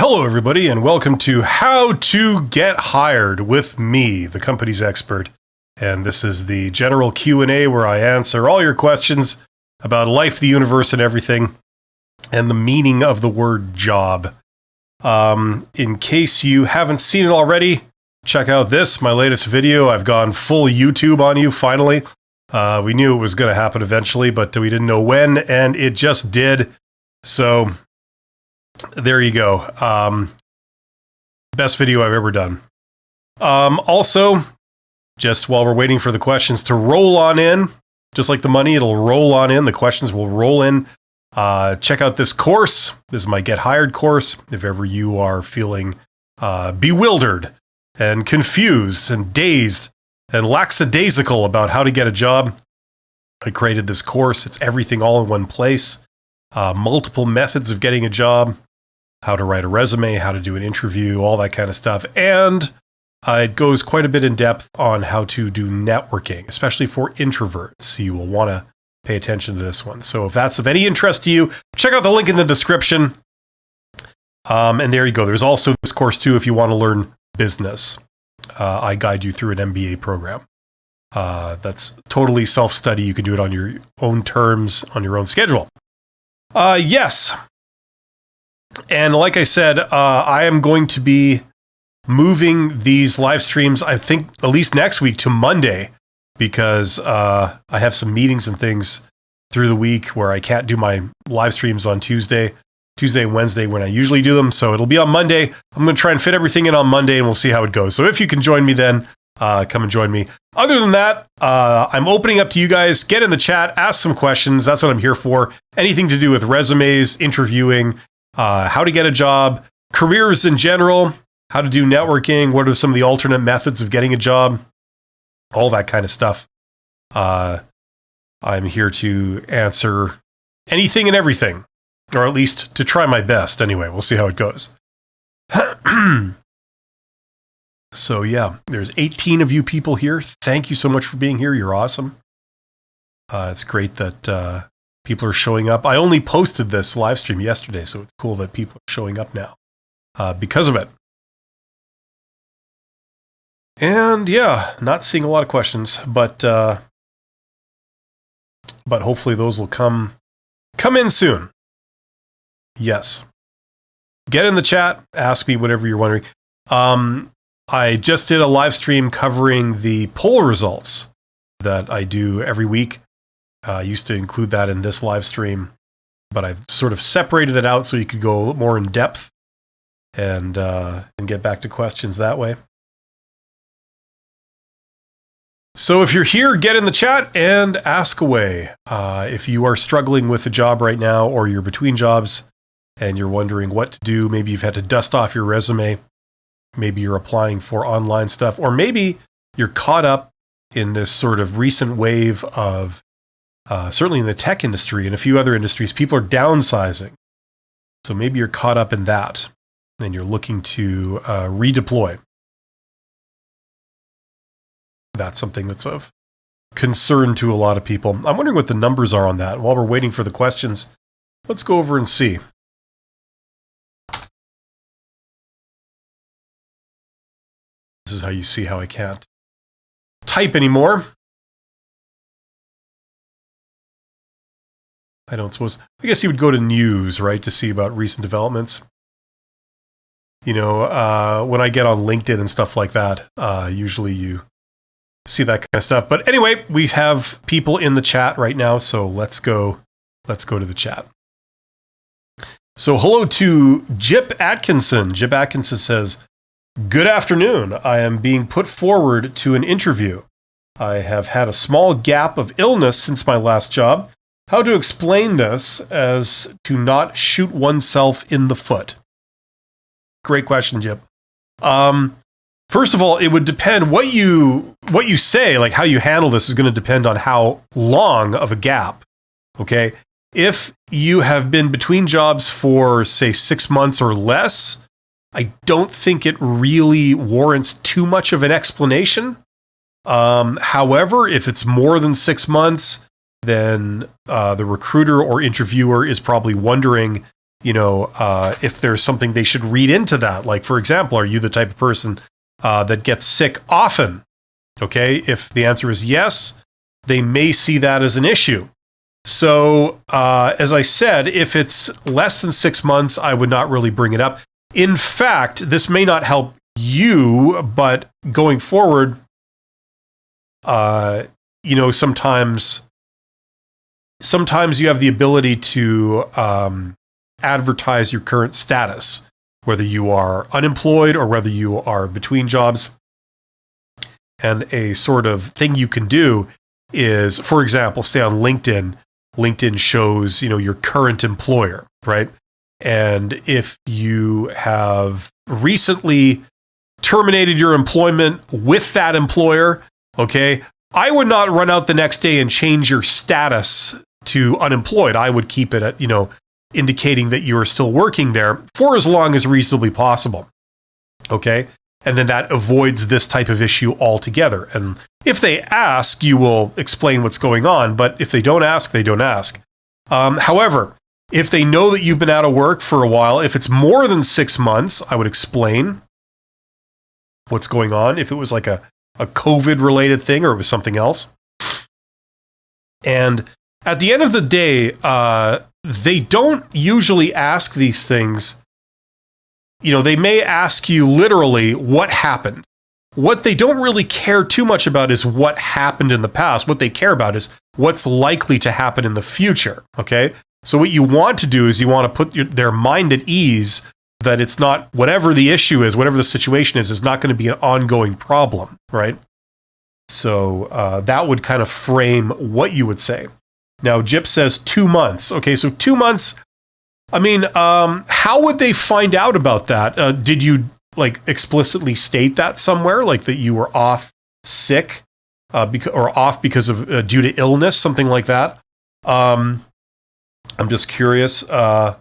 Hello, everybody, and welcome to How to Get Hired with me, the company's expert. And this is the general Q&A where I answer all your questions about life, the universe, and everything, and the meaning of the word job. In case you haven't seen it already, check out this, my latest video. I've gone full YouTube on you, finally. We knew it was going to happen eventually, but we didn't know when, and it just did. So there you go. Best video I've ever done. Also, just while we're waiting for the questions to roll on in, just like the money, it'll roll on in. The questions will roll in. Check out this course. This is my Get Hired course. If ever you are feeling bewildered and confused and dazed and lackadaisical about how to get a job, I created this course. It's everything all in one place. Multiple methods of getting a job, how to write a resume, how to do an interview, all that kind of stuff. And it goes quite a bit in depth on how to do networking, especially for introverts. You will want to pay attention to this one. So if that's of any interest to you, check out the link in the description. And there you go. There's also this course too if you want to learn business. I guide you through an MBA program. That's totally self-study. You can do it on your own terms, on your own schedule. Yes. And like I said, I am going to be moving these live streams, I think, at least next week to Monday, because I have some meetings and things through the week where I can't do my live streams on Tuesday and Wednesday when I usually do them. So it'll be on Monday. I'm going to try and fit everything in on Monday, and we'll see how it goes. So if you can join me then, come and join me. Other than that, I'm opening up to you guys. Get in the chat, ask some questions. That's what I'm here for. Anything to do with resumes, interviewing, how to get a job, careers in general, how to do networking, what are some of the alternate methods of getting a job, all that kind of stuff. I'm here to answer anything and everything, or at least to try my best. Anyway, we'll see how it goes. So yeah, there's 18 of you people here. Thank you so much for being here. You're awesome. It's great that people are showing up. I only posted this live stream yesterday, so it's cool that people are showing up now because of it. And yeah, not seeing a lot of questions, but hopefully those will come in soon. Yes. Get in the chat. Ask me whatever you're wondering. I just did a live stream covering the poll results that I do every week. I used to include that in this live stream, but I've sort of separated it out so you could go a little more in depth and get back to questions that way. So if you're here, get in the chat and ask away. If you are struggling with a job right now, or you're between jobs and you're wondering what to do, maybe you've had to dust off your resume, maybe you're applying for online stuff, or maybe you're caught up in this sort of recent wave of, certainly in the tech industry and a few other industries, people are downsizing. So maybe you're caught up in that and you're looking to redeploy. That's something that's of concern to a lot of people. I'm wondering what the numbers are on that. While we're waiting for the questions, let's go over and see. This is how you see how I can't type anymore. I don't suppose. I guess you would go to news, right, to see about recent developments. You know, when I get on LinkedIn and stuff like that, usually you see that kind of stuff. But anyway, we have people in the chat right now, so let's go to the chat. So hello to Jip Atkinson. Jip Atkinson says, "Good afternoon. I am being put forward to an interview. I have had a small gap of illness since my last job. How to explain this as to not shoot oneself in the foot?" Great question, Jip. First of all, it would depend what you say, like how you handle this is going to depend on how long of a gap. Okay. If you have been between jobs for, say, 6 months or less, I don't think it really warrants too much of an explanation. However, if it's more than 6 months, then the recruiter or interviewer is probably wondering if there's something they should read into that. Like, for example, are you the type of person that gets sick often? Okay, if the answer is yes, they may see that as an issue. So, as I said, if it's less than 6 months, I would not really bring it up. In fact, this may not help you, but going forward, sometimes you have the ability to advertise your current status, whether you are unemployed or whether you are between jobs. And a sort of thing you can do is, for example, say on LinkedIn, LinkedIn shows, your current employer, right? And if you have recently terminated your employment with that employer, okay, I would not run out the next day and change your status to unemployed. I would keep it at, indicating that you are still working there for as long as reasonably possible. Okay? And then that avoids this type of issue altogether. And if they ask, you will explain what's going on. But if they don't ask, they don't ask. However, if they know that you've been out of work for a while, if it's more than 6 months, I would explain what's going on. If it was like a COVID-related thing or it was something else. And at the end of the day, they don't usually ask these things. They may ask you literally what happened. What they don't really care too much about is what happened in the past. What they care about is what's likely to happen in the future, okay? So what you want to do is you want to put their mind at ease that it's not, whatever the issue is, whatever the situation is not going to be an ongoing problem, right? So that would kind of frame what you would say. Now, Jip says 2 months. Okay, so 2 months. I mean, how would they find out about that? Did you explicitly state that somewhere, like that you were off sick, or off because of due to illness, something like that? I'm just curious. Yeah,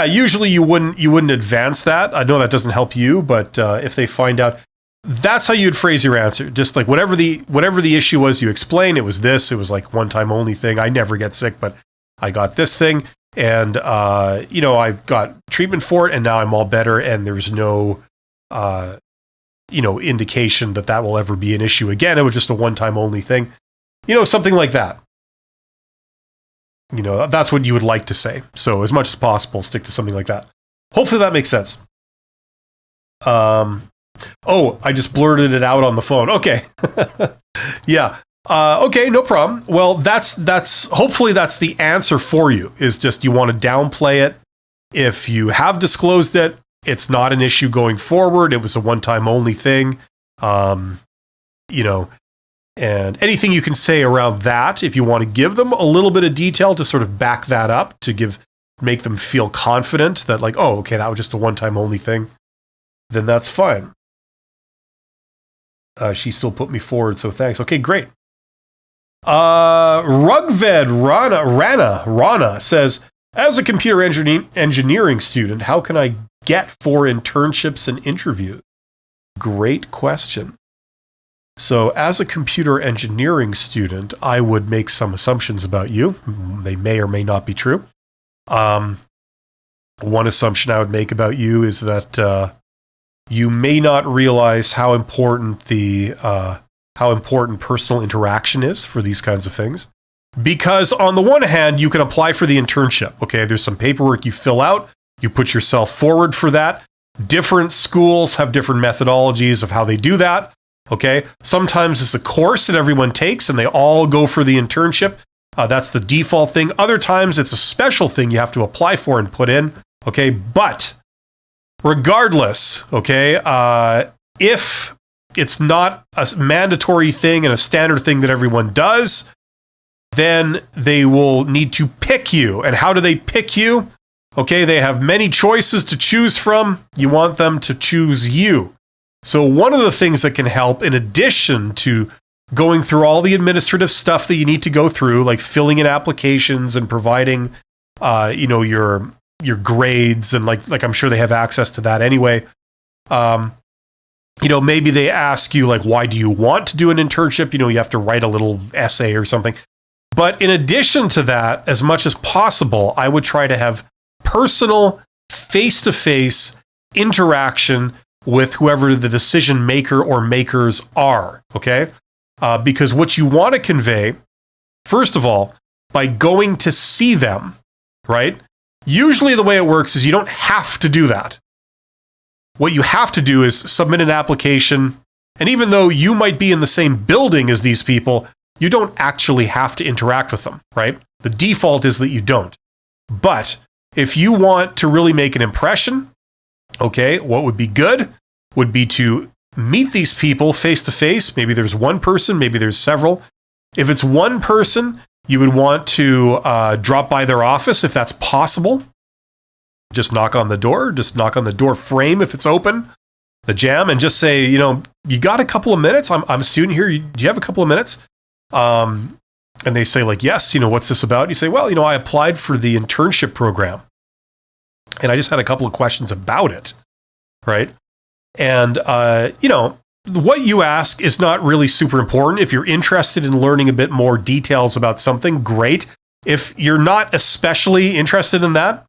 usually you wouldn't advance that. I know that doesn't help you, but if they find out, that's how you'd phrase your answer. Just like whatever the issue was, you explain it was this. It was like one time only thing. I never get sick, but I got this thing. And, I got treatment for it and now I'm all better. And there's no, indication that will ever be an issue again. It was just a one-time only thing, something like that. That's what you would like to say. So as much as possible, stick to something like that. Hopefully that makes sense. I just blurted it out on the phone. Okay. Yeah. Okay, no problem. Well, that's hopefully that's the answer for you, is just you want to downplay it. If you have disclosed it, it's not an issue going forward. It was a one-time only thing. And anything you can say around that, if you want to give them a little bit of detail to sort of back that up, to make them feel confident that okay, that was just a one-time only thing, then that's fine. She still put me forward, so thanks. Okay, great. Rugved Rana says, as a computer engineering student, how can I get for internships and interviews? Great question. So as a computer engineering student, I would make some assumptions about you. They may or may not be true. One assumption I would make about you is that you may not realize how important personal interaction is for these kinds of things. Because on the one hand, you can apply for the internship. Okay, there's some paperwork you fill out. You put yourself forward for that. Different schools have different methodologies of how they do that. Okay, sometimes it's a course that everyone takes and they all go for the internship. That's the default thing. Other times it's a special thing you have to apply for and put in. Okay, but regardless, okay, if it's not a mandatory thing and a standard thing that everyone does, then they will need to pick you. And how do they pick you? Okay, they have many choices to choose from. You want them to choose you. So one of the things that can help, in addition to going through all the administrative stuff that you need to go through, like filling in applications and providing, your grades, and like I'm sure they have access to that anyway. Maybe they ask you, why do you want to do an internship? You have to write a little essay or something. But in addition to that, as much as possible, I would try to have personal, face-to-face interaction with whoever the decision maker or makers are, okay? Because what you want to convey, first of all, by going to see them, right? Usually the way it works is you don't have to do that. What you have to do is submit an application, and even though you might be in the same building as these people, you don't actually have to interact with them, right? The default is that you don't. But if you want to really make an impression, okay, what would be good would be to meet these people face to face. Maybe there's one person, maybe there's several. If it's one person, you would want to drop by their office if that's possible. Just knock on the door frame if it's open, the jamb, and just say, you got a couple of minutes? I'm a student here. Do you have a couple of minutes? And they say like, yes, what's this about? You say, well, I applied for the internship program and I just had a couple of questions about it, right? And, what you ask is not really super important. If you're interested in learning a bit more details about something, great. If you're not especially interested in that,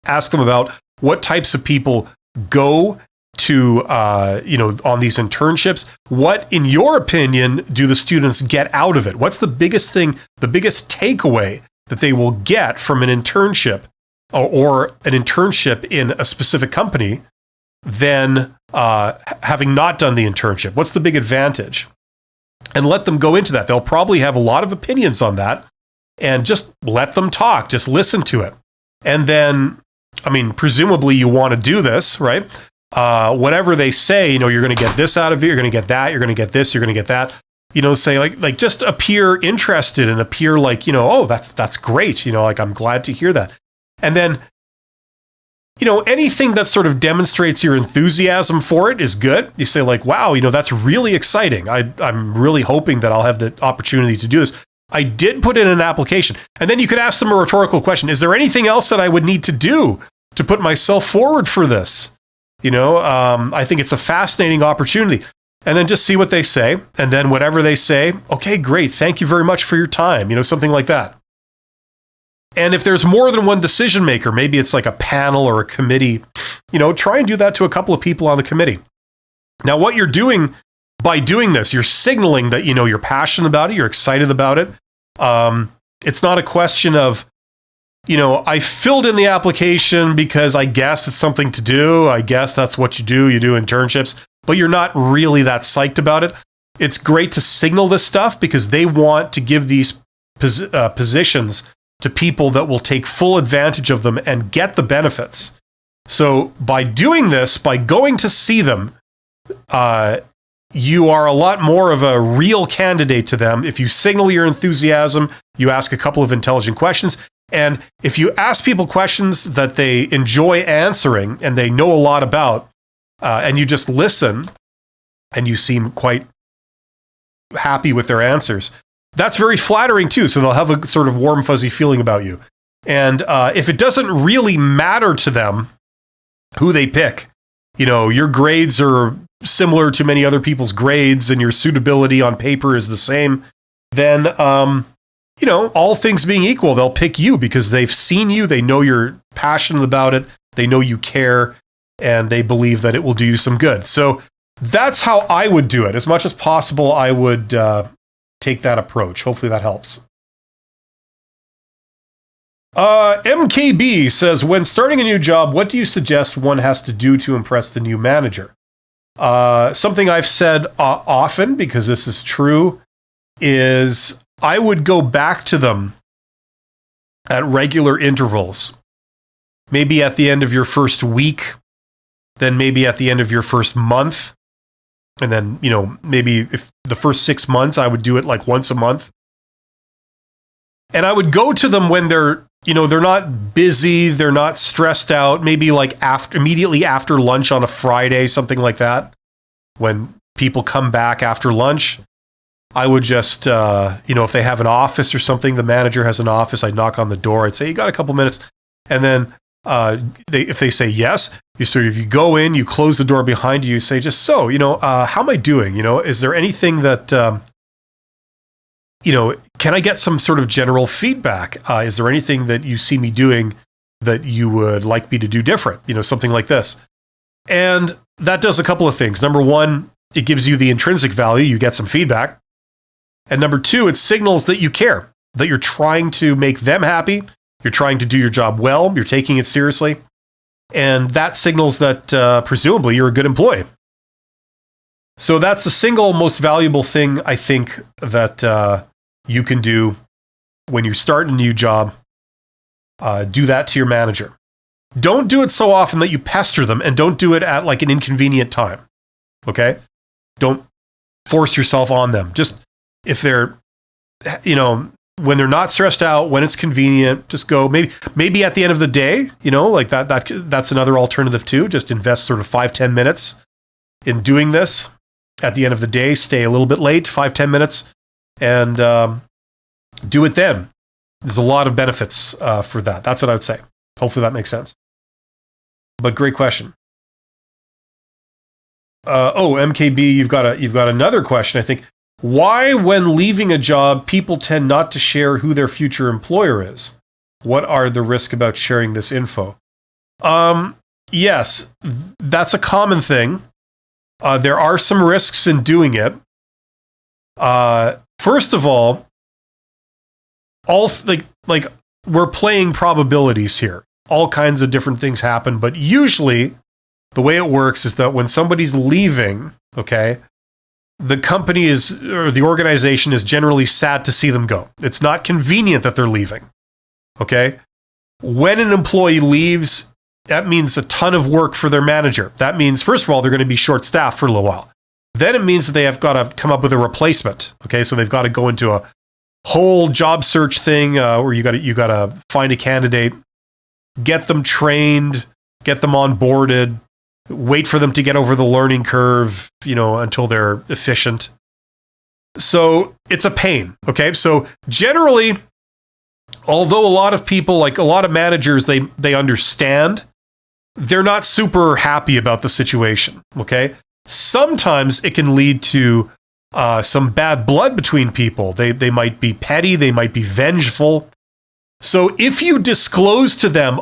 ask them about what types of people go to, on these internships. What, in your opinion, do the students get out of it? What's the biggest thing, the biggest takeaway that they will get from an internship or an internship in a specific company than having not done the internship? What's the big advantage? And let them go into that. They'll probably have a lot of opinions on that, and just let them talk. Just listen to it. And then, presumably you want to do this, right? Whatever they say, you're going to get this out of it, you're going to get that, you're going to get this, you're going to get that. Say like just appear interested and appear like, oh, that's great. Like, I'm glad to hear that. And then, anything that sort of demonstrates your enthusiasm for it is good. You say like, wow, that's really exciting. I'm really hoping that I'll have the opportunity to do this. I did put in an application. And then you could ask them a rhetorical question. Is there anything else that I would need to do to put myself forward for this? I think it's a fascinating opportunity. And then just see what they say. And then whatever they say, okay, great. Thank you very much for your time. Something like that. And if there's more than one decision maker, maybe it's like a panel or a committee, try and do that to a couple of people on the committee. Now, what you're doing by doing this, you're signaling that, you're passionate about it, you're excited about it. It's not a question of, I filled in the application because I guess it's something to do. I guess that's what you do internships, but you're not really that psyched about it. It's great to signal this stuff because they want to give these positions to people that will take full advantage of them and get the benefits. So by doing this, by going to see them, you are a lot more of a real candidate to them. If you signal your enthusiasm, you ask a couple of intelligent questions. And if you ask people questions that they enjoy answering and they know a lot about, and you just listen and you seem quite happy with their answers, that's very flattering too. So they'll have a sort of warm, fuzzy feeling about you. And if it doesn't really matter to them who they pick, your grades are similar to many other people's grades and your suitability on paper is the same, then, all things being equal, they'll pick you because they've seen you, they know you're passionate about it, they know you care, and they believe that it will do you some good. So that's how I would do it. As much as possible, I would take that approach. Hopefully that helps. MKB says, when starting a new job, what do you suggest one has to do to impress the new manager? Something I've said often, because this is true, is I would go back to them at regular intervals. Maybe at the end of your first week, then maybe at the end of your first month. And then, maybe if the first 6 months, I would do it like once a month. And I would go to them when they're not busy, they're not stressed out, maybe like immediately after lunch on a Friday, something like that. When people come back after lunch, I would just, if they have an office or something, the manager has an office, I'd knock on the door, I'd say, you got a couple minutes. And then if they say yes, if you go in, you close the door behind you, you say, just so, how am I doing? Is there anything that, can I get some sort of general feedback? Is there anything that you see me doing that you would like me to do different? Something like this. And that does a couple of things. Number one, it gives you the intrinsic value. You get some feedback. And number two, it signals that you care, that you're trying to make them happy. You're trying to do your job well. You're taking it seriously. And that signals that presumably you're a good employee. So that's the single most valuable thing I think that you can do when you start a new job. Do that to your manager. Don't do it so often that you pester them, and don't do it at like an inconvenient time. Okay? Don't force yourself on them. Just if they're, when they're not stressed out, when it's convenient, just go. Maybe at the end of the day, like that's another alternative too. Just invest sort of 5-10 minutes in doing this. At the end of the day, stay a little bit late, 5-10 minutes, and do it then. There's a lot of benefits for that. That's what I would say. Hopefully that makes sense. But great question. MKB, you've got another question, I think. Why, when leaving a job, people tend not to share who their future employer is? What are the risks about sharing this info? Yes, that's a common thing. There are some risks in doing it. First of all we're playing probabilities here. All kinds of different things happen, but usually the way it works is that when somebody's leaving, okay, the company or the organization is generally sad to see them go. It's not convenient that they're leaving. Okay? When an employee leaves, that means a ton of work for their manager. That means, first of all, they're going to be short-staffed for a little while. Then it means that they have got to come up with a replacement. Okay, so they've got to go into a whole job search thing where you got to find a candidate, get them trained, get them onboarded, wait for them to get over the learning curve, until they're efficient. So it's a pain. Okay, so generally, although a lot of people, like a lot of managers, they understand, they're not super happy about the situation, okay? Sometimes it can lead to some bad blood between people. They might be petty, they might be vengeful. So if you disclose to them,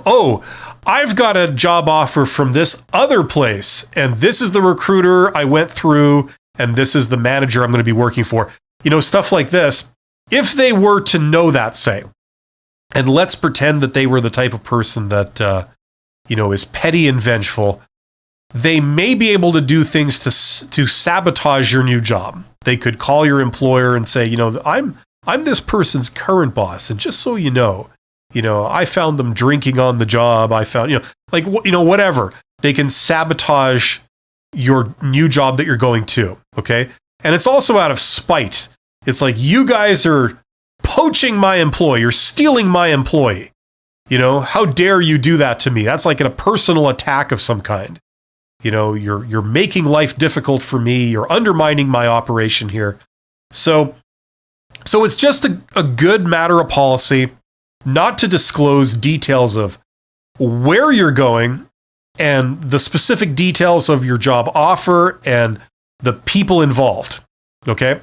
I've got a job offer from this other place, and this is the recruiter I went through, and this is the manager I'm going to be working for, stuff like this, if they were to know that, say, and let's pretend that they were the type of person that, is petty and vengeful, they may be able to do things to sabotage your new job. They could call your employer and say, I'm this person's current boss, and just so you know, I found them drinking on the job. I found, whatever. They can sabotage your new job that you're going to, okay? And it's also out of spite. It's like, you guys are poaching my employee. You're stealing my employee. How dare you do that to me? That's like a personal attack of some kind. You're making life difficult for me. You're undermining my operation here. So it's just a good matter of policy not to disclose details of where you're going and the specific details of your job offer and the people involved. Okay?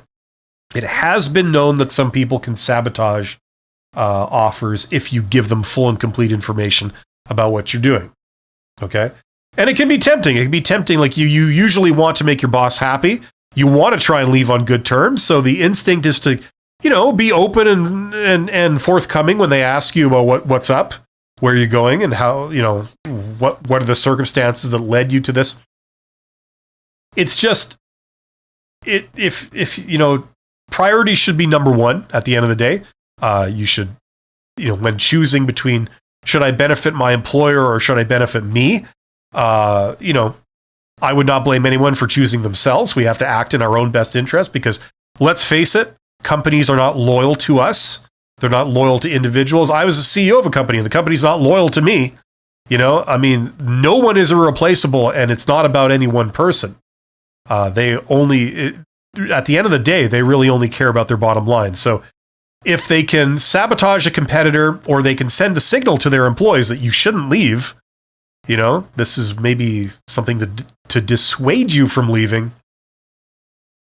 It has been known that some people can sabotage offers if you give them full and complete information about what you're doing. Okay? And it can be tempting. It can be tempting. Like you usually want to make your boss happy. You want to try and leave on good terms. So the instinct is to, be open and forthcoming when they ask you about what's up, where you're going, and how, what are the circumstances that led you to this. It's just, if priority should be number one at the end of the day. You should, when choosing between should I benefit my employer or should I benefit me, I would not blame anyone for choosing themselves. We have to act in our own best interest because, let's face it, companies are not loyal to us. They're not loyal to individuals. I was a CEO of a company, and the company's not loyal to me. No one is irreplaceable, and it's not about any one person. At the end of the day, they really only care about their bottom line. So if they can sabotage a competitor, or they can send a signal to their employees that you shouldn't leave, this is maybe something to dissuade you from leaving,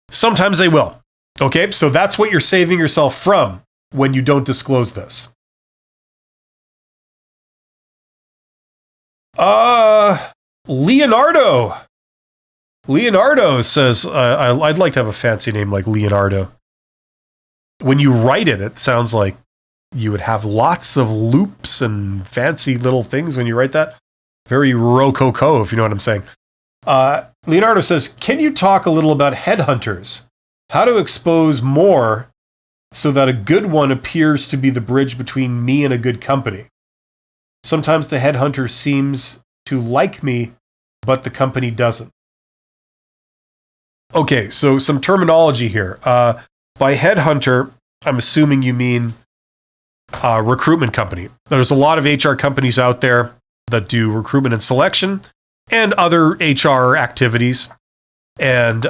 sometimes they will. Okay, so that's what you're saving yourself from when you don't disclose this. Uh, Leonardo. Leonardo says, I'd like to have a fancy name like Leonardo. When you write it, it sounds like you would have lots of loops and fancy little things when you write that. Very rococo, if you know what I'm saying. Leonardo says, can you talk a little about headhunters? How to expose more so that a good one appears to be the bridge between me and a good company. Sometimes the headhunter seems to like me, but the company doesn't. Okay, so some terminology here. By headhunter, I'm assuming you mean recruitment company. There's a lot of HR companies out there that do recruitment and selection and other HR activities. And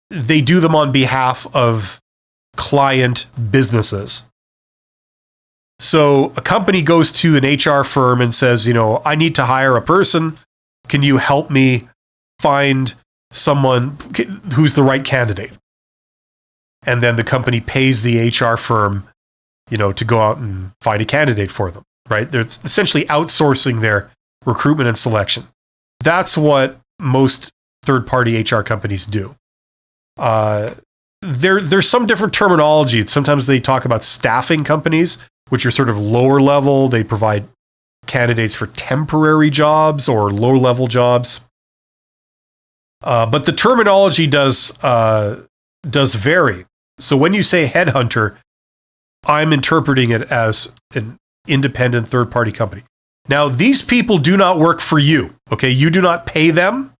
they do them on behalf of client businesses. So a company goes to an HR firm and says, I need to hire a person. Can you help me find someone who's the right candidate? And then the company pays the HR firm, to go out and find a candidate for them, right? They're essentially outsourcing their recruitment and selection. That's what most third-party HR companies do. There's some different terminology. Sometimes they talk about staffing companies, which are sort of lower level. They provide candidates for temporary jobs or low-level jobs. But the terminology does vary. So when you say headhunter, I'm interpreting it as an independent third-party company. Now, these people do not work for you, okay? You do not pay them.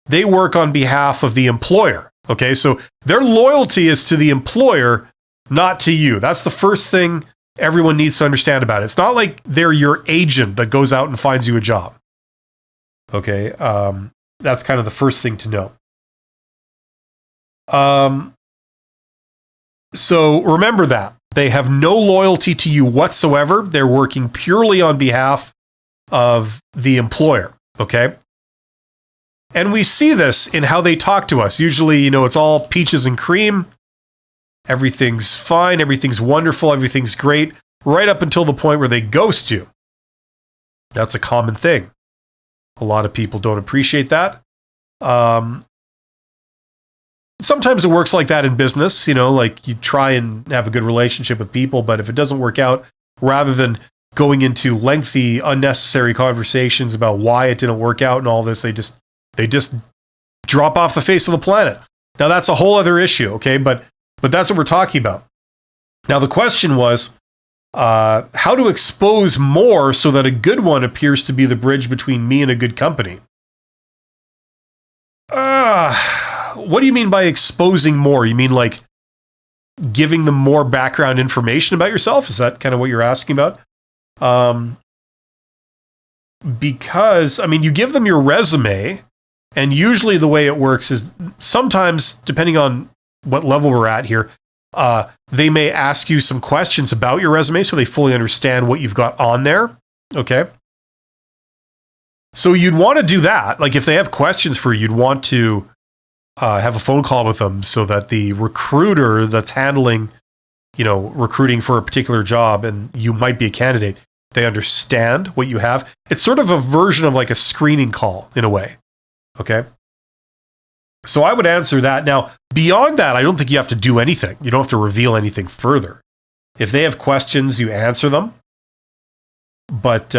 They work on behalf of the employer, okay? So their loyalty is to the employer, not to you. That's the first thing everyone needs to understand about it. It's not like they're your agent that goes out and finds you a job, okay? That's kind of the first thing to know. So remember that. They have no loyalty to you whatsoever. They're working purely on behalf of the employer, okay? And we see this in how they talk to us. Usually, it's all peaches and cream. Everything's fine, everything's wonderful, everything's great, right up until the point where they ghost you. That's a common thing. A lot of people don't appreciate that. Sometimes it works like that in business, like you try and have a good relationship with people, but if it doesn't work out, rather than going into lengthy, unnecessary conversations about why it didn't work out and all this, they just drop off the face of the planet. Now that's a whole other issue, okay? But that's what we're talking about. Now the question was, how to expose more so that a good one appears to be the bridge between me and a good company. What do you mean by exposing more? You mean like giving them more background information about yourself? Is that kind of what you're asking about? Because, you give them your resume, and usually the way it works is sometimes, depending on what level we're at here, they may ask you some questions about your resume so they fully understand what you've got on there, okay? So you'd want to do that. Like if they have questions for you, you'd want to have a phone call with them so that the recruiter that's handling, recruiting for a particular job, and you might be a candidate, they understand what you have. It's sort of a version of like a screening call in a way. Okay. So I would answer that. Now, beyond that, I don't think you have to do anything. You don't have to reveal anything further. If they have questions, you answer them. But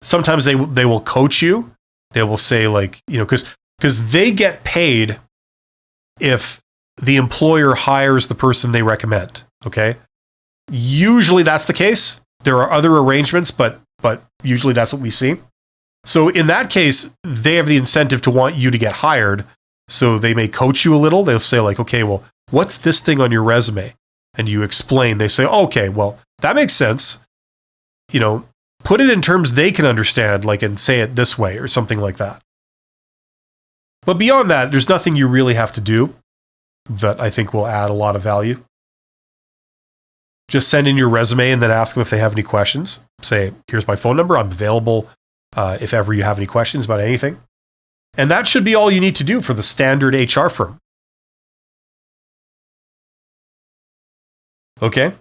sometimes they will coach you. They will say like, because they get paid if the employer hires the person they recommend, okay? Usually that's the case. There are other arrangements, but usually that's what we see. So in that case, they have the incentive to want you to get hired, so they may coach you a little. They'll say like, okay, well, what's this thing on your resume? And you explain. They say, okay, well, that makes sense. Put it in terms they can understand, like, and say it this way or something like that. But beyond that, there's nothing you really have to do that I think will add a lot of value. Just send in your resume and then ask them if they have any questions. Say, here's my phone number. I'm available if ever you have any questions about anything. And that should be all you need to do for the standard HR firm. Okay?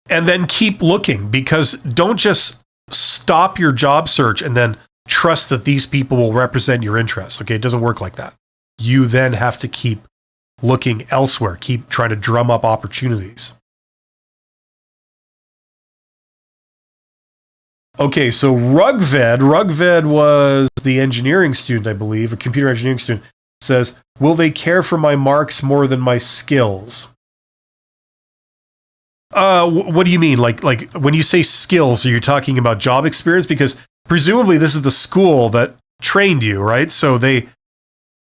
And then keep looking, because don't just stop your job search and then trust that these people will represent your interests. Okay, it doesn't work like that. You then have to keep looking elsewhere, keep trying to drum up opportunities. Okay, so Rugved was the engineering student, I believe, a computer engineering student, says, will they care for my marks more than my skills? What do you mean? Like when you say skills, are you talking about job experience? Because presumably this is the school that trained you, right? So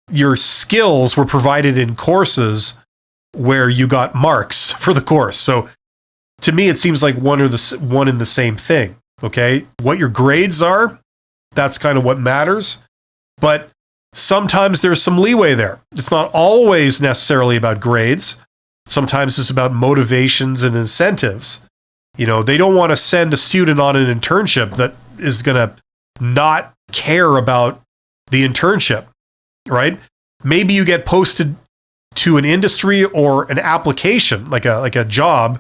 your skills were provided in courses where you got marks for the course. So to me, it seems like one and the same thing. Okay, what your grades are, that's kind of what matters. But sometimes there's some leeway there. It's not always necessarily about grades. Sometimes it's about motivations and incentives. You know, they don't want to send a student on an internship that is going to not care about the internship, right? Maybe you get posted to an industry or an application, like a job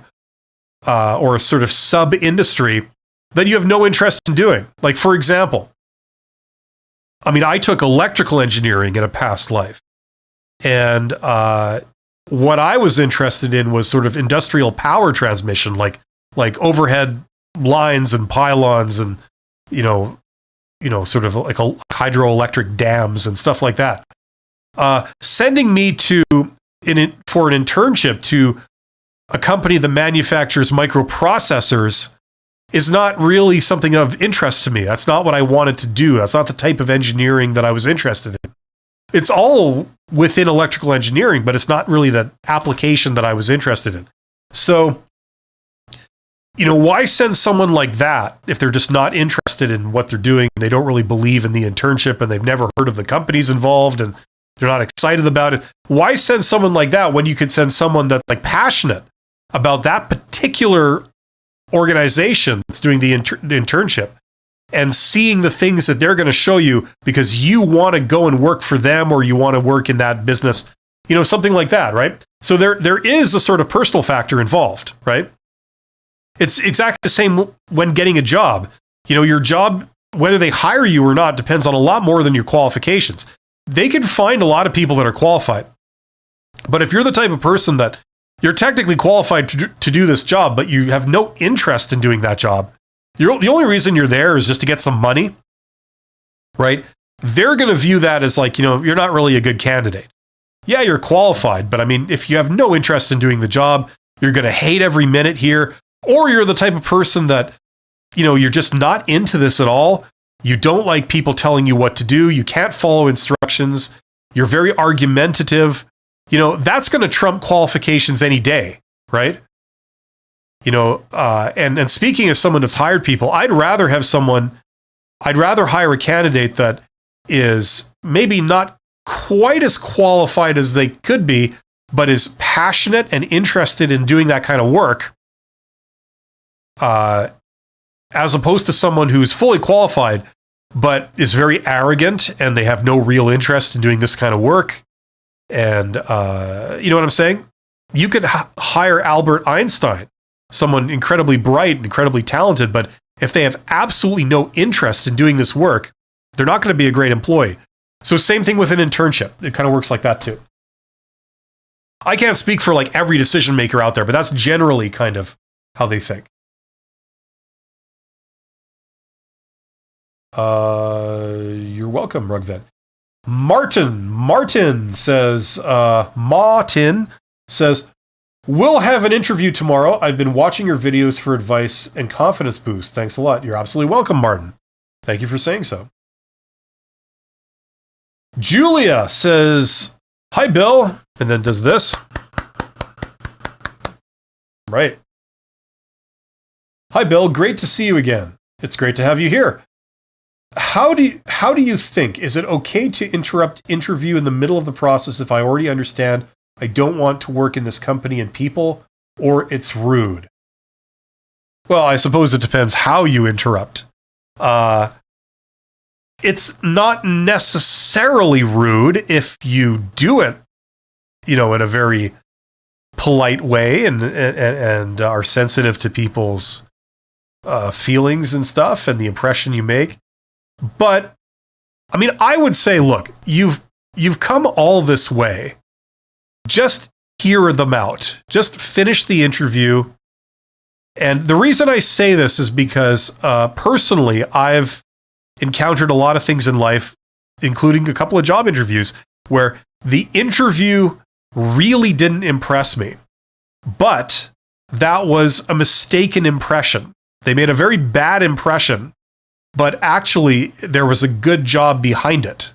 or a sort of sub-industry that you have no interest in doing. Like, for example, I mean, I took electrical engineering in a past life. And what I was interested in was sort of industrial power transmission, like overhead lines and pylons and, you know, sort of like hydroelectric dams and stuff like that. Sending me for an internship to a company that manufactures microprocessors is not really something of interest to me. That's not what I wanted to do. That's not the type of engineering that I was interested in. It's all within electrical engineering, but it's not really the application that I was interested in. So, you know, why send someone like that if they're just not interested in what they're doing? They don't really believe in the internship and they've never heard of the companies involved and they're not excited about it. Why send someone like that when you could send someone that's like passionate about that particular organization that's doing the internship and seeing the things that they're going to show you because you want to go and work for them or you want to work in that business, you know, something like that, right? So there is a sort of personal factor involved, right? It's exactly the same when getting a job. You know, your job, whether they hire you or not, depends on a lot more than your qualifications. They can find a lot of people that are qualified. But if you're the type of person that you're technically qualified to do this job, but you have no interest in doing that job, the only reason you're there is just to get some money, right? They're going to view that as like, you know, you're not really a good candidate. Yeah, you're qualified, but I mean, if you have no interest in doing the job, you're going to hate every minute here, or you're the type of person that, you know, you're just not into this at all. You don't like people telling you what to do. You can't follow instructions. You're very argumentative. You know, that's going to trump qualifications any day, right? You know, and speaking as someone that's hired people, I'd rather hire a candidate that is maybe not quite as qualified as they could be, but is passionate and interested in doing that kind of work, as opposed to someone who's fully qualified, but is very arrogant and they have no real interest in doing this kind of work. And you know what I'm saying? You could hire Albert Einstein, someone incredibly bright and incredibly talented, but if they have absolutely no interest in doing this work, they're not going to be a great employee. So same thing with an internship. It kind of works like that too. I can't speak for like every decision maker out there, but that's generally kind of how they think. You're welcome, Rugved. Martin says, we'll have an interview tomorrow. I've been watching your videos for advice and confidence boost. Thanks a lot. You're absolutely welcome, Martin. Thank you for saying so. Julia says, hi, Bill. And then does this. Right. Hi, Bill. Great to see you again. It's great to have you here. How do you think? Is it okay to interrupt interview in the middle of the process if I already understand I don't want to work in this company and people, or it's rude? Well, I suppose it depends how you interrupt. It's not necessarily rude if you do it, you know, in a very polite way and are sensitive to people's feelings and stuff and the impression you make. But I mean, I would say, look, you've come all this way. Just hear them out. Just finish the interview. And the reason I say this is because personally, I've encountered a lot of things in life, including a couple of job interviews, where the interview really didn't impress me. But that was a mistaken impression. They made a very bad impression, but actually there was a good job behind it.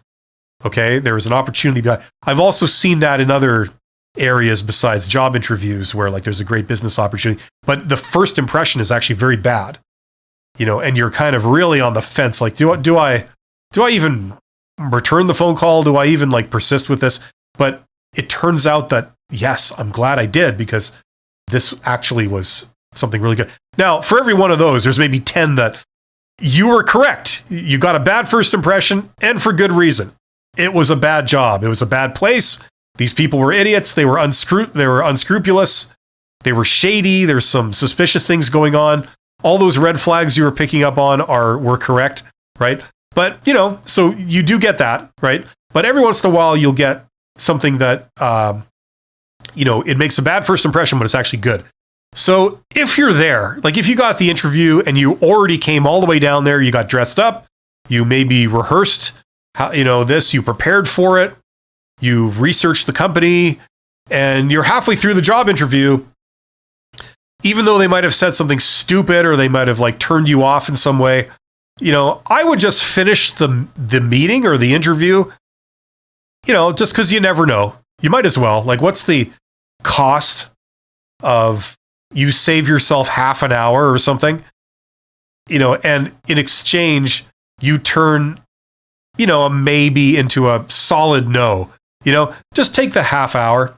Okay, there was an opportunity behind. I've also seen that in other areas besides job interviews where like there's a great business opportunity, but the first impression is actually very bad. And you're kind of really on the fence. Like, do I even return the phone call? Do I even like persist with this? But it turns out that yes, I'm glad I did, because this actually was something really good. Now, for every one of those, there's maybe 10 that you were correct. You got a bad first impression, and for good reason. It was a bad job. It was a bad place. These people were idiots. They were unscrupulous. They were shady. There's some suspicious things going on. All those red flags you were picking up on were correct, right? But, so you do get that, right? But every once in a while, you'll get something that, it makes a bad first impression, but it's actually good. So if you're there, like if you got the interview and you already came all the way down there, you got dressed up, you maybe rehearsed you prepared for it, you've researched the company, and you're halfway through the job interview, even though they might have said something stupid or they might have like turned you off in some way, I would just finish the meeting or the interview, just because you never know. You might as well. Like, what's the cost of you save yourself half an hour or something, and in exchange, you turn, a maybe into a solid no. Just take the half hour.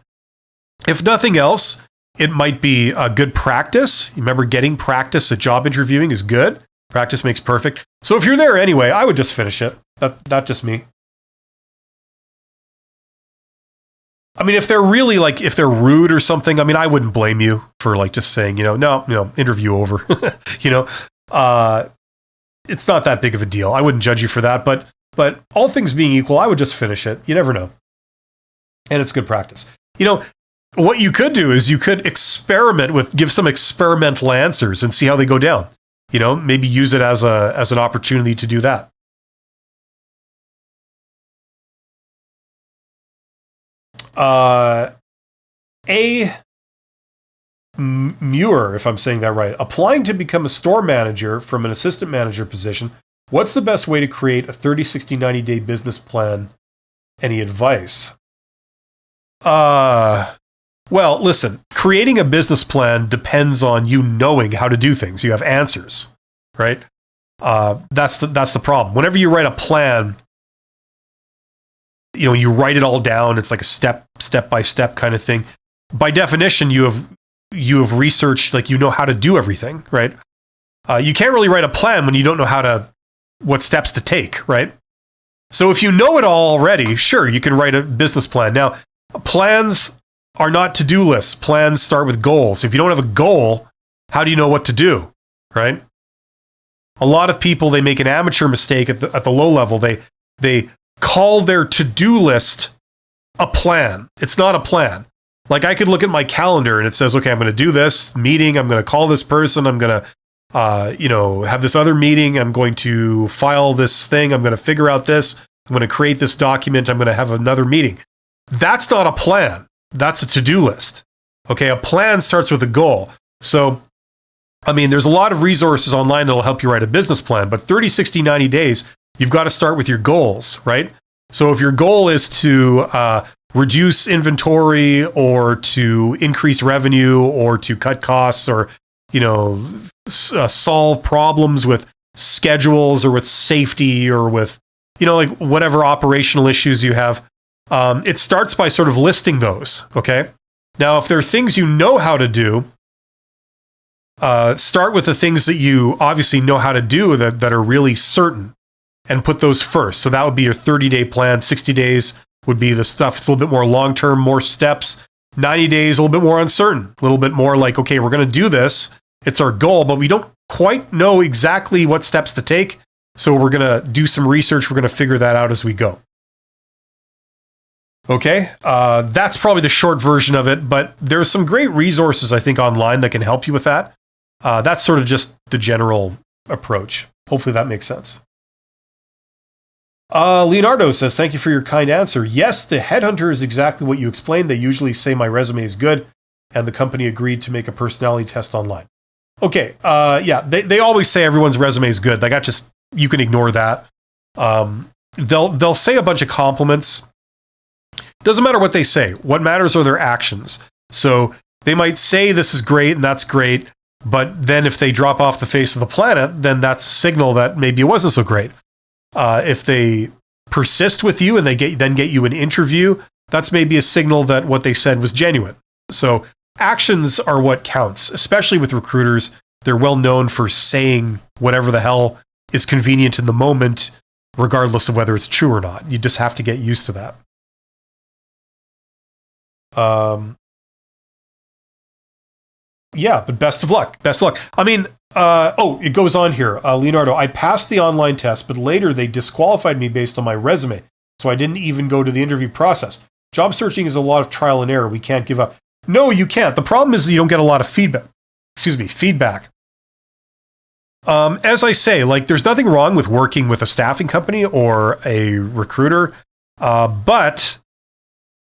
If nothing else, it might be a good practice. Remember, getting practice at job interviewing is good. Practice makes perfect. So if you're there anyway, I would just finish it. Not just me. I mean, if they're really if they're rude or something, I mean, I wouldn't blame you for like just saying, no, interview over. It's not that big of a deal. I wouldn't judge you for that, but all things being equal, I would just finish it. You never know. And it's good practice. What you could do is you could give some experimental answers and see how they go down. Maybe use it as an opportunity to do that. A. Muir, if I'm saying that right, applying to become a store manager from an assistant manager position. What's the best way to create a 30, 60, 90-day business plan? Any advice? Well, listen, creating a business plan depends on you knowing how to do things. You have answers, right? That's the problem. Whenever you write a plan, you write it all down. It's like a step by step kind of thing. By definition, you have researched, like how to do everything, right? You can't really write a plan when you don't know what steps to take, right? So if you know it all already, sure, you can write a business plan. Now, plans are not to-do lists. Plans start with goals. If you don't have a goal, how do you know what to do, right? A lot of people, they make an amateur mistake at the low level. They call their to-do list a plan. It's not a plan. Like, I could look at my calendar and it says, okay, I'm going to do this meeting. I'm going to call this person. I'm going to, have this other meeting. I'm going to file this thing. I'm going to figure out this. I'm going to create this document. I'm going to have another meeting. That's not a plan. That's a to-do list. Okay, a plan starts with a goal. So, I mean, there's a lot of resources online that'll help you write a business plan, but 30, 60, 90 days, you've got to start with your goals, right? So if your goal is to reduce inventory or to increase revenue or to cut costs or, solve problems with schedules or with safety or with, whatever operational issues you have, it starts by sort of listing those, okay? Now, if there are things you know how to do, start with the things that you obviously know how to do that are really certain and put those first. So that would be your 30-day plan. 60 days would be the stuff. It's a little bit more long-term, more steps. 90 days, a little bit more uncertain, a little bit more like, okay, we're going to do this. It's our goal, but we don't quite know exactly what steps to take. So we're going to do some research. We're going to figure that out as we go. Okay, that's probably the short version of it, but there's some great resources, I think, online that can help you with that. That's sort of just the general approach. Hopefully that makes sense. Leonardo says, thank you for your kind answer. Yes, the headhunter is exactly what you explained. They usually say my resume is good, and the company agreed to make a personality test online. Okay, yeah, they always say everyone's resume is good. Like, I just, you can ignore that. They'll say a bunch of compliments. Doesn't matter what they say. What matters are their actions. So they might say this is great and that's great, but then if they drop off the face of the planet, then that's a signal that maybe it wasn't so great. If they persist with you and they get you an interview, that's maybe a signal that what they said was genuine. So actions are what counts, especially with recruiters. They're well known for saying whatever the hell is convenient in the moment, regardless of whether it's true or not. You just have to get used to that. Yeah, but best of luck. Best of luck. I mean, it goes on here. Leonardo, I passed the online test, but later they disqualified me based on my resume. So I didn't even go to the interview process. Job searching is a lot of trial and error. We can't give up. No, you can't. The problem is you don't get a lot of feedback. As I say, like, there's nothing wrong with working with a staffing company or a recruiter. But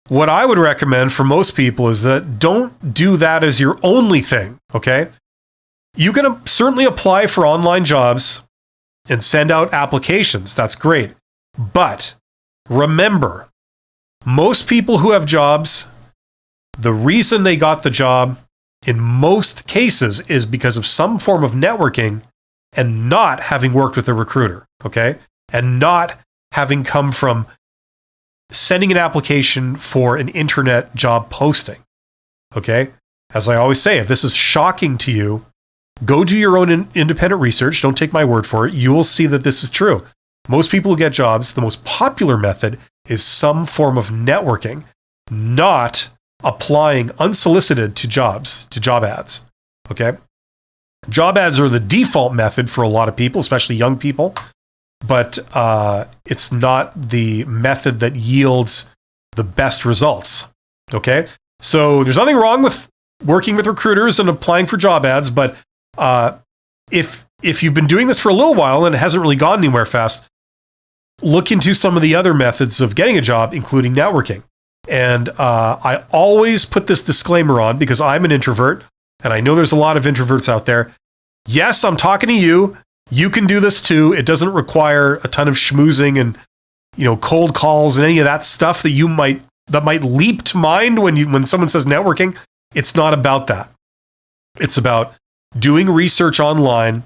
what I would recommend for most people is that don't do that as your only thing, okay? You can certainly apply for online jobs and send out applications. That's great. But remember, most people who have jobs, the reason they got the job in most cases is because of some form of networking and not having worked with a recruiter, okay? And not having come from sending an application for an internet job posting, okay? As I always say, if this is shocking to you, go do your own independent research. Don't take my word for it. You will see that this is true. Most people who get jobs, the most popular method is some form of networking, not applying unsolicited to job ads, okay? Job ads are the default method for a lot of people, especially young people, but it's not the method that yields the best results, okay? So there's nothing wrong with working with recruiters and applying for job ads, but if you've been doing this for a little while and it hasn't really gone anywhere fast, look into some of the other methods of getting a job, including networking. And I always put this disclaimer on because I'm an introvert, and I know there's a lot of introverts out there. Yes, I'm talking to you. You can do this too. It doesn't require a ton of schmoozing and, cold calls and any of that stuff that might leap to mind when someone says networking. It's not about that. It's about doing research online,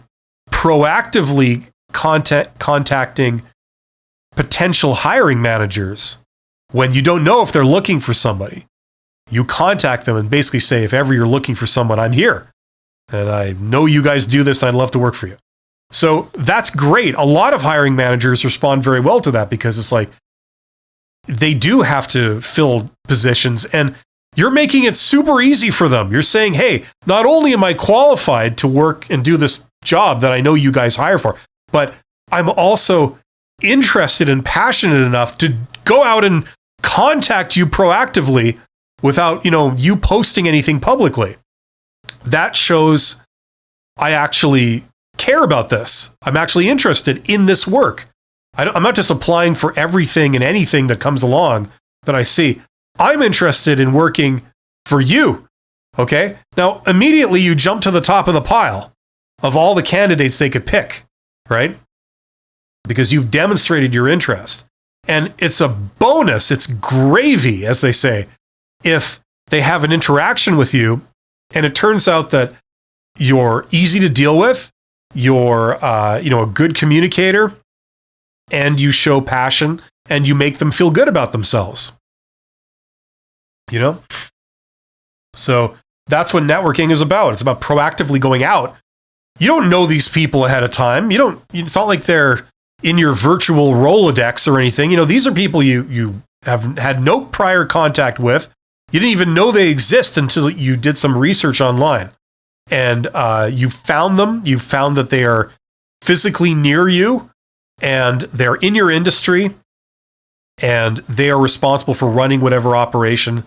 proactively contacting potential hiring managers when you don't know if they're looking for somebody. You contact them and basically say, if ever you're looking for someone, I'm here. And I know you guys do this and I'd love to work for you. So that's great. A lot of hiring managers respond very well to that because it's like they do have to fill positions and you're making it super easy for them. You're saying, hey, not only am I qualified to work and do this job that I know you guys hire for, but I'm also interested and passionate enough to go out and contact you proactively without, you posting anything publicly. That shows I actually care about this. I'm actually interested in this work. I'm not just applying for everything and anything that comes along that I see. I'm interested in working for you. Okay? Now, immediately you jump to the top of the pile of all the candidates they could pick, right? Because you've demonstrated your interest. And it's a bonus, it's gravy, as they say, if they have an interaction with you and it turns out that you're easy to deal with, you're a good communicator, and you show passion and you make them feel good about themselves. So that's what networking is about. It's about proactively going out. You don't know these people ahead of time. It's not like they're in your virtual Rolodex or anything. These are people you have had no prior contact with. You didn't even know they exist until you did some research online. and you found them. You found that they are physically near you, and they're in your industry, and they are responsible for running whatever operation,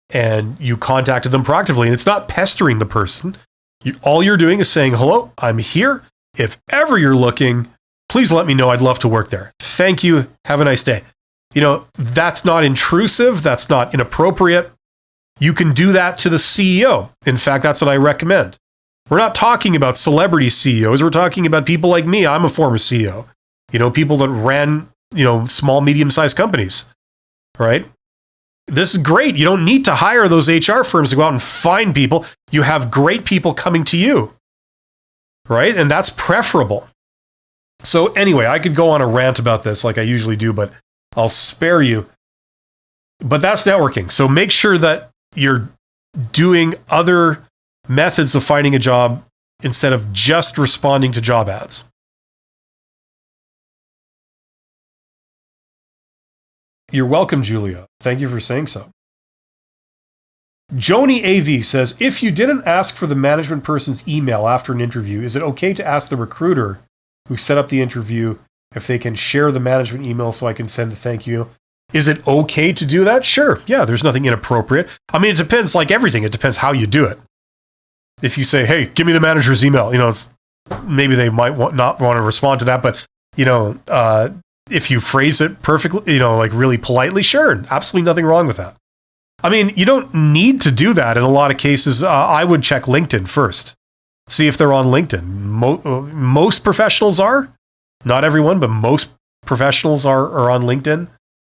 and you contacted them proactively. And it's not pestering the person. All you're doing is saying, hello, I'm here. If ever you're looking, please let me know. I'd love to work there. Thank you. Have a nice day. That's not intrusive. That's not inappropriate. You can do that to the CEO. In fact, that's what I recommend. We're not talking about celebrity CEOs. We're talking about people like me. I'm a former CEO. People that ran, small, medium-sized companies, right? This is great. You don't need to hire those HR firms to go out and find people. You have great people coming to you, right? And that's preferable. So anyway, I could go on a rant about this like I usually do, but I'll spare you. But that's networking. So make sure that you're doing other methods of finding a job instead of just responding to job ads. You're welcome, Julia. Thank you for saying so. Joni AV says, if you didn't ask for the management person's email after an interview, is it okay to ask the recruiter who set up the interview if they can share the management email so I can send a thank you? Is it okay to do that? Sure. Yeah, there's nothing inappropriate. I mean, it depends, like everything. It depends how you do it. If you say, hey, give me the manager's email, maybe they might not want to respond to that, but, if you phrase it perfectly, like really politely, sure, absolutely nothing wrong with that. I mean, you don't need to do that in a lot of cases. I would check LinkedIn first. See if they're on LinkedIn. Most professionals are. Not everyone, but most professionals are on LinkedIn,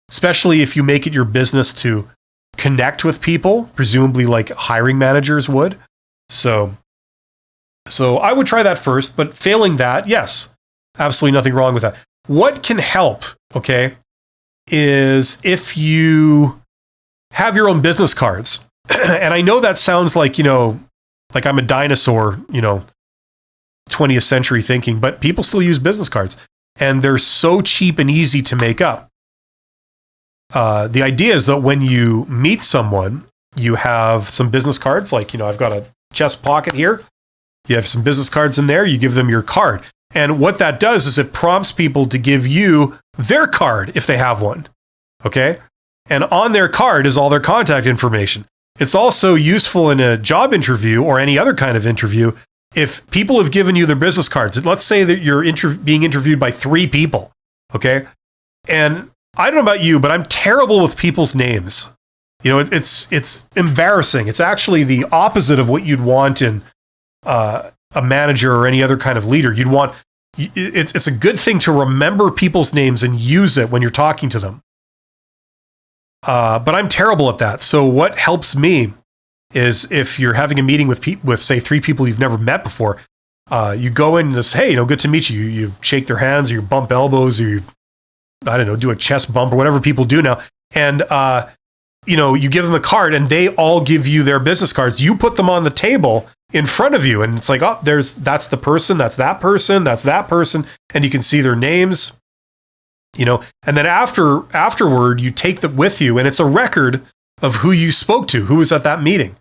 especially if you make it your business to connect with people, presumably like hiring managers would. So I would try that first, but failing that, yes, absolutely nothing wrong with that. What can help, okay, is if you have your own business cards. And I know that sounds like, like I'm a dinosaur, 20th century thinking, but people still use business cards. And they're so cheap and easy to make up. The idea is that when you meet someone, you have some business cards, like, I've got a chest pocket here. You have some business cards in there. You give them your card. And what that does is it prompts people to give you their card if they have one. Okay? And on their card is all their contact information. It's also useful in a job interview or any other kind of interview if people have given you their business cards. Let's say that you're being interviewed by 3 people. Okay? And I don't know about you, but I'm terrible with people's names. It's embarrassing. It's actually the opposite of what you'd want in a manager or any other kind of leader. You'd want, it's a good thing to remember people's names and use it when you're talking to them. But I'm terrible at that. So what helps me is if you're having a meeting with say 3 people you've never met before, you go in and just, hey, good to meet you. You shake their hands, or you bump elbows, or you, do a chest bump or whatever people do now. And, you give them a card and they all give you their business cards. You put them on the table in front of you, and it's like, oh, that's the person, that's that person, that's that person, and you can see their names, and then afterward, you take them with you, and it's a record of who you spoke to, who was at that meeting.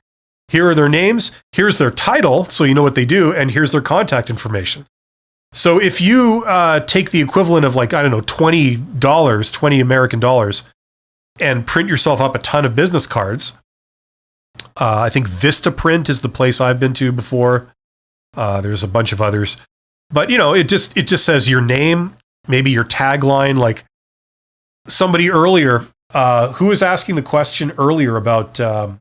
Here are their names, here's their title, so you know what they do, and here's their contact information. So if you take the equivalent of $20 American dollars, and print yourself up a ton of business cards. I think Vistaprint is the place I've been to before. There's a bunch of others, but it just says your name, maybe your tagline. Like somebody earlier, who was asking the question earlier about, it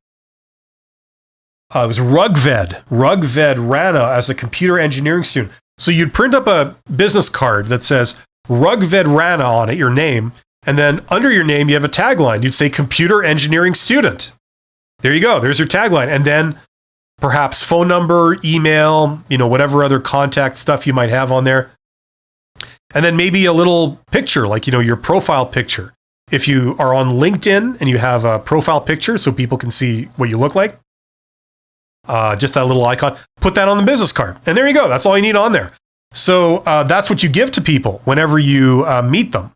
was Rugved Rana as a computer engineering student. So you'd print up a business card that says Rugved Rana on it, your name. And then under your name, you have a tagline. You'd say computer engineering student. There you go. There's your tagline. And then perhaps phone number, email, whatever other contact stuff you might have on there. And then maybe a little picture, like, your profile picture. If you are on LinkedIn and you have a profile picture so people can see what you look like, just that little icon, put that on the business card. And there you go. That's all you need on there. So that's what you give to people whenever you meet them.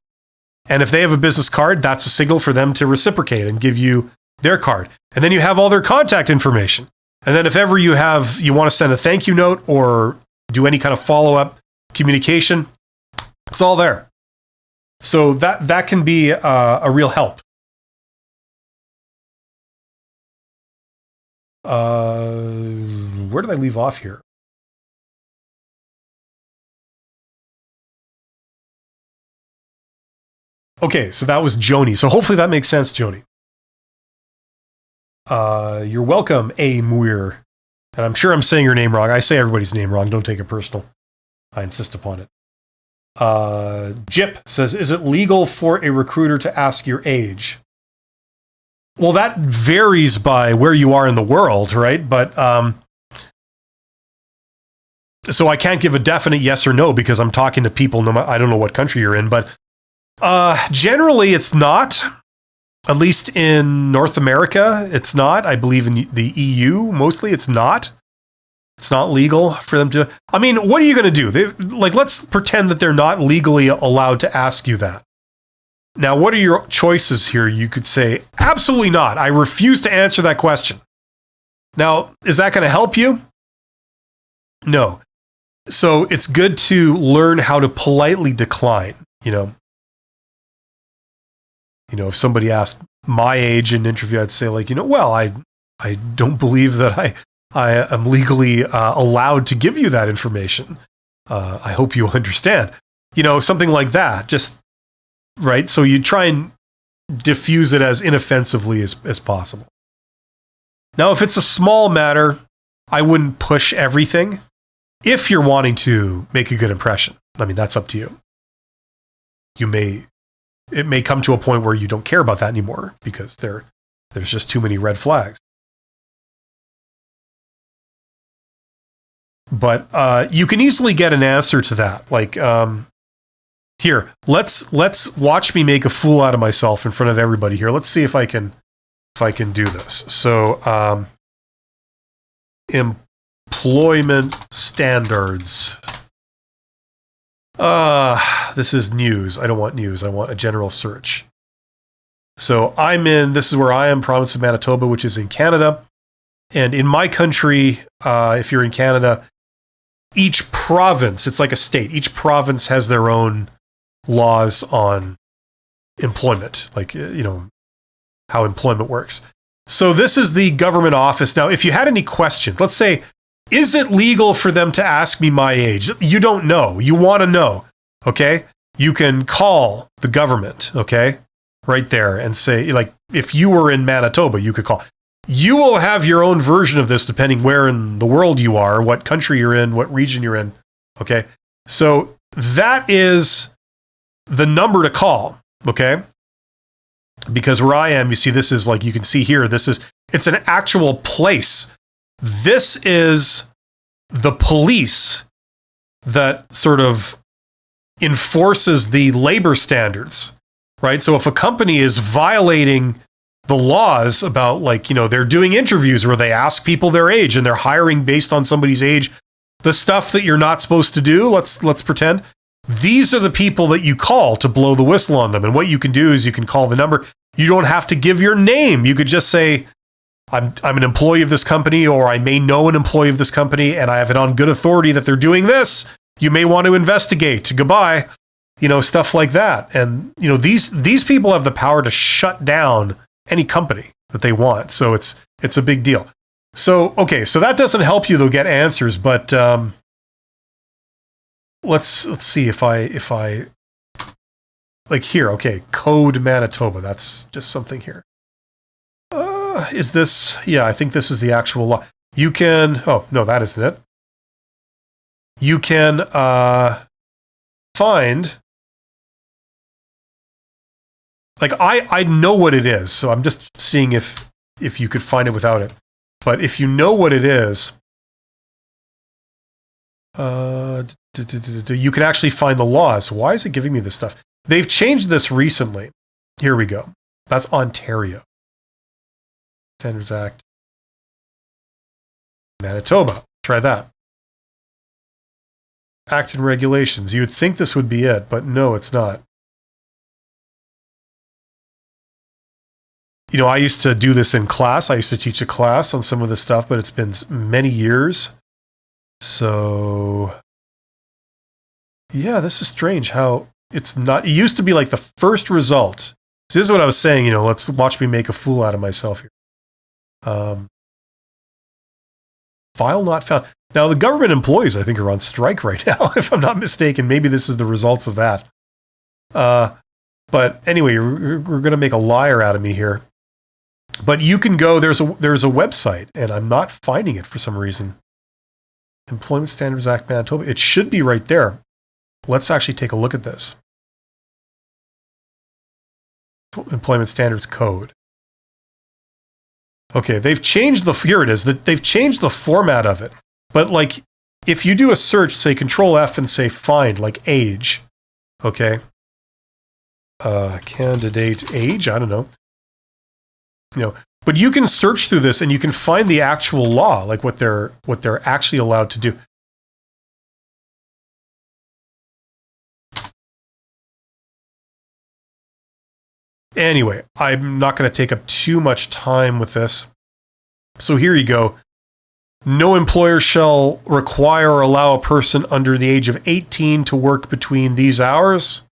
And if they have a business card, that's a signal for them to reciprocate and give you their card. And then you have all their contact information. And then if ever you want to send a thank you note or do any kind of follow-up communication, it's all there. So that can be a real help. Where did I leave off here? Okay, so that was Joni. So hopefully that makes sense, Joni. You're welcome, A. Muir. And I'm sure I'm saying your name wrong. I say everybody's name wrong. Don't take it personal. I insist upon it. Jip says, is it legal for a recruiter to ask your age? Well, that varies by where you are in the world, right? But so I can't give a definite yes or no because I'm talking to people. I don't know what country you're in, but generally it's not. At least in North America, it's not. I believe in the EU, mostly it's not. It's not legal for them to. I mean, what are you going to do? Let's pretend that they're not legally allowed to ask you that. Now, what are your choices here? You could say, absolutely not. I refuse to answer that question. Now, is that going to help you? No. So it's good to learn how to politely decline, if somebody asked my age in an interview, I'd say well, I don't believe that I am legally allowed to give you that information. I hope you understand. Something like that. Just right. So you try and diffuse it as inoffensively as possible. Now, if it's a small matter, I wouldn't push everything. If you're wanting to make a good impression, I mean, that's up to you. It may come to a point where you don't care about that anymore because there's just too many red flags. But you can easily get an answer to that. Here, let's watch me make a fool out of myself in front of everybody here. Let's see if I can do this. So, employment standards. This is news. I don't want news. I want a general search. So this is where I am, province of Manitoba, which is in Canada. And in my country, if you're in Canada, each province, it's like a state. Each province has their own laws on employment, how employment works. So this is the government office. Now, if you had any questions, let's say, is it legal for them to ask me my age? You don't know. You want to know. Okay? You can call the government, okay? Right there and say, if you were in Manitoba, you could call. You will have your own version of this depending where in the world you are, what country you're in, what region you're in, okay? So that is the number to call, okay? Because where I am, you see, this is you can see here, it's an actual place. This is the police that sort of enforces the labor standards, right? So if a company is violating the laws about they're doing interviews where they ask people their age and they're hiring based on somebody's age, the stuff that you're not supposed to do, let's pretend, these are the people that you call to blow the whistle on them. And what you can do is you can call the number. You don't have to give your name. You could just say, I'm an employee of this company, or I may know an employee of this company, and I have it on good authority that they're doing this. You may want to investigate. Goodbye. Stuff like that. And, these people have the power to shut down any company that they want. So it's a big deal. So, okay. So that doesn't help you, though, get answers. But let's see if I here. Okay. Code Manitoba. That's just something here. Is this? Yeah, I think this is the actual law. You can. Oh no, that isn't it. You can find. I know what it is, so I'm just seeing if you could find it without it. But if you know what it is, you can actually find the laws. Why is it giving me this stuff? They've changed this recently. Here we go. That's Ontario. Standards Act. Manitoba. Try that. Act and regulations. You would think this would be it, but no, it's not. I used to do this in class. I used to teach a class on some of this stuff, but it's been many years. So, yeah, this is strange how it's not. It used to be like the first result. So this is what I was saying, let's watch me make a fool out of myself here. File not found. Now, the government employees, I think, are on strike right now, if I'm not mistaken. Maybe this is the results of that. But anyway, we're going to make a liar out of me here. But you can go, there's a website, and I'm not finding it for some reason. Employment Standards Act, Manitoba. It should be right there. Let's actually take a look at this. Employment Standards Code. Okay, they've changed here it is. They've changed the format of it. But like, if you do a search, say Control F and say find, like age, okay? Candidate age, I don't know. But you can search through this and you can find the actual law, like what they're actually allowed to do. Anyway, I'm not going to take up too much time with this. So here you go. No employer shall require or allow a person under the age of 18 to work between these hours.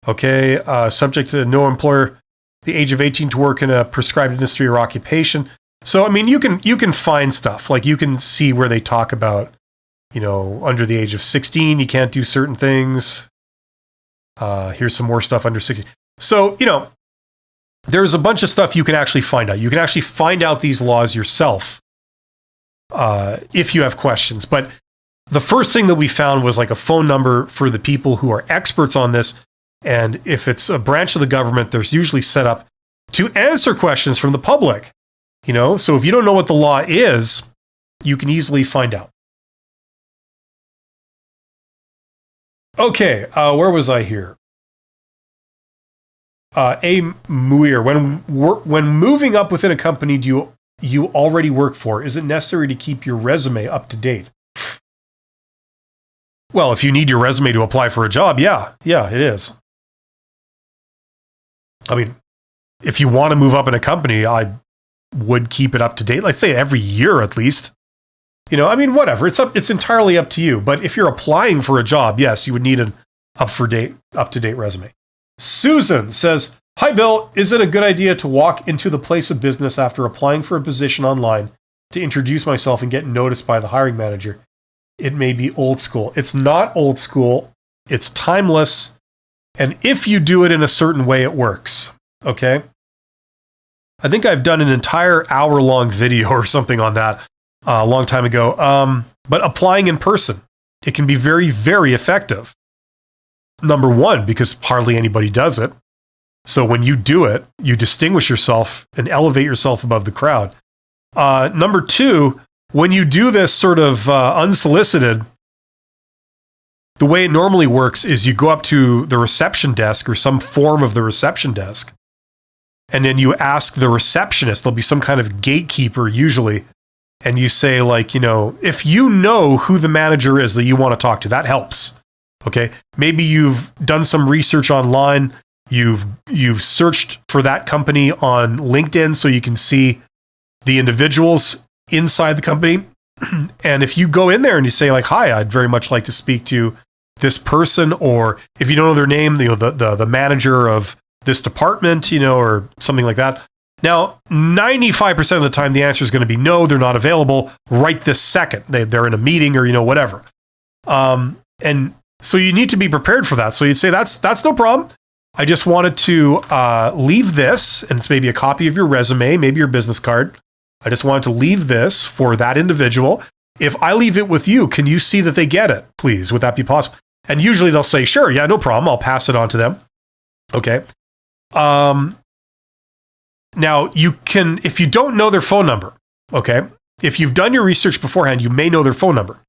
Okay, subject to no employer the age of 18 to work in a prescribed industry or occupation. So, I mean, you can find stuff. Like, you can see where they talk about, under the age of 16, you can't do certain things. Here's some more stuff under 16. So, there's a bunch of stuff you can actually find out. You can actually find out these laws yourself if you have questions. But the first thing that we found was like a phone number for the people who are experts on this. And if it's a branch of the government, there's usually set up to answer questions from the public. So if you don't know what the law is, you can easily find out. Okay, where was I here? A Muir, when moving up within a company you already work for, is it necessary to keep your resume up to date? Well, if you need your resume to apply for a job, yeah, it is. I mean, if you want to move up in a company, I would keep it up to date. Let's say every year at least. Whatever. It's entirely up to you. But if you're applying for a job, yes, you would need an up-to-date resume. Susan says, "Hi, Bill. Is it a good idea to walk into the place of business after applying for a position online to introduce myself and get noticed by the hiring manager? It may be old school." It's not old school. It's timeless. And if you do it in a certain way, it works. Okay? I think I've done an entire hour-long video or something on that a long time ago. But applying in person, it can be very, very effective. Number one, because hardly anybody does it. So when you do it, you distinguish yourself and elevate yourself above the crowd. Number two, when you do this sort of unsolicited, the way it normally works is you go up to the reception desk or some form of the reception desk, and then you ask the receptionist, there'll be some kind of gatekeeper usually, and you say like, if you know who the manager is that you want to talk to, that helps. Okay? Maybe you've done some research online, you've searched for that company on LinkedIn so you can see the individuals inside the company. And if you go in there and you say like, "Hi, I'd very much like to speak to this person," or if you don't know their name, the manager of this department, or something like that. Now, 95% of the time, the answer is going to be no, they're not available right this second. They're in a meeting or, whatever. And so you need to be prepared for that. So you'd say, that's no problem. I just wanted to leave this, and it's maybe a copy of your resume, maybe your business card. I just wanted to leave this for that individual. If I leave it with you, can you see that they get it, please? Would that be possible? And usually they'll say, "Sure, yeah, no problem. I'll pass it on to them." Okay. Now, you can, if you don't know their phone number, okay, if you've done your research beforehand, you may know their phone number.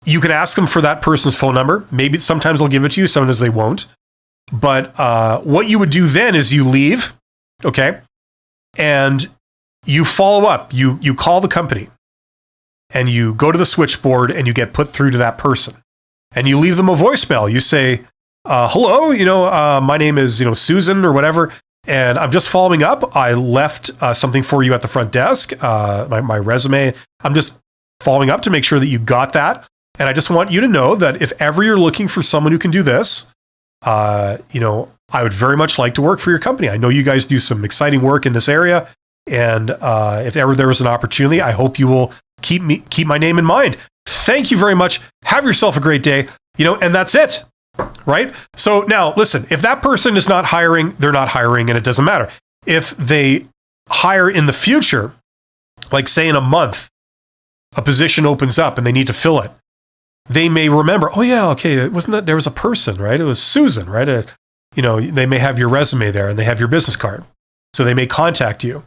You can ask them for that person's phone number. Maybe sometimes they'll give it to you, sometimes they won't. But what you would do then is you leave, okay, and you follow up. You call the company, and you go to the switchboard, and you get put through to that person. And you leave them a voicemail. You say, hello, my name is, Susan or whatever, and I'm just following up. I left something for you at the front desk, my resume. I'm just following up to make sure that you got that. And I just want you to know that if ever you're looking for someone who can do this, I would very much like to work for your company. I know you guys do some exciting work in this area. And if ever there was an opportunity, I hope you will keep my name in mind. Thank you very much. Have yourself a great day. And that's it. Right? So now, listen, if that person is not hiring, they're not hiring, and it doesn't matter. If they hire in the future, like say in a month, a position opens up and they need to fill it, they may remember, oh yeah, okay, wasn't that, there was a person, right? It was Susan, right? They may have your resume there and they have your business card. So they may contact you.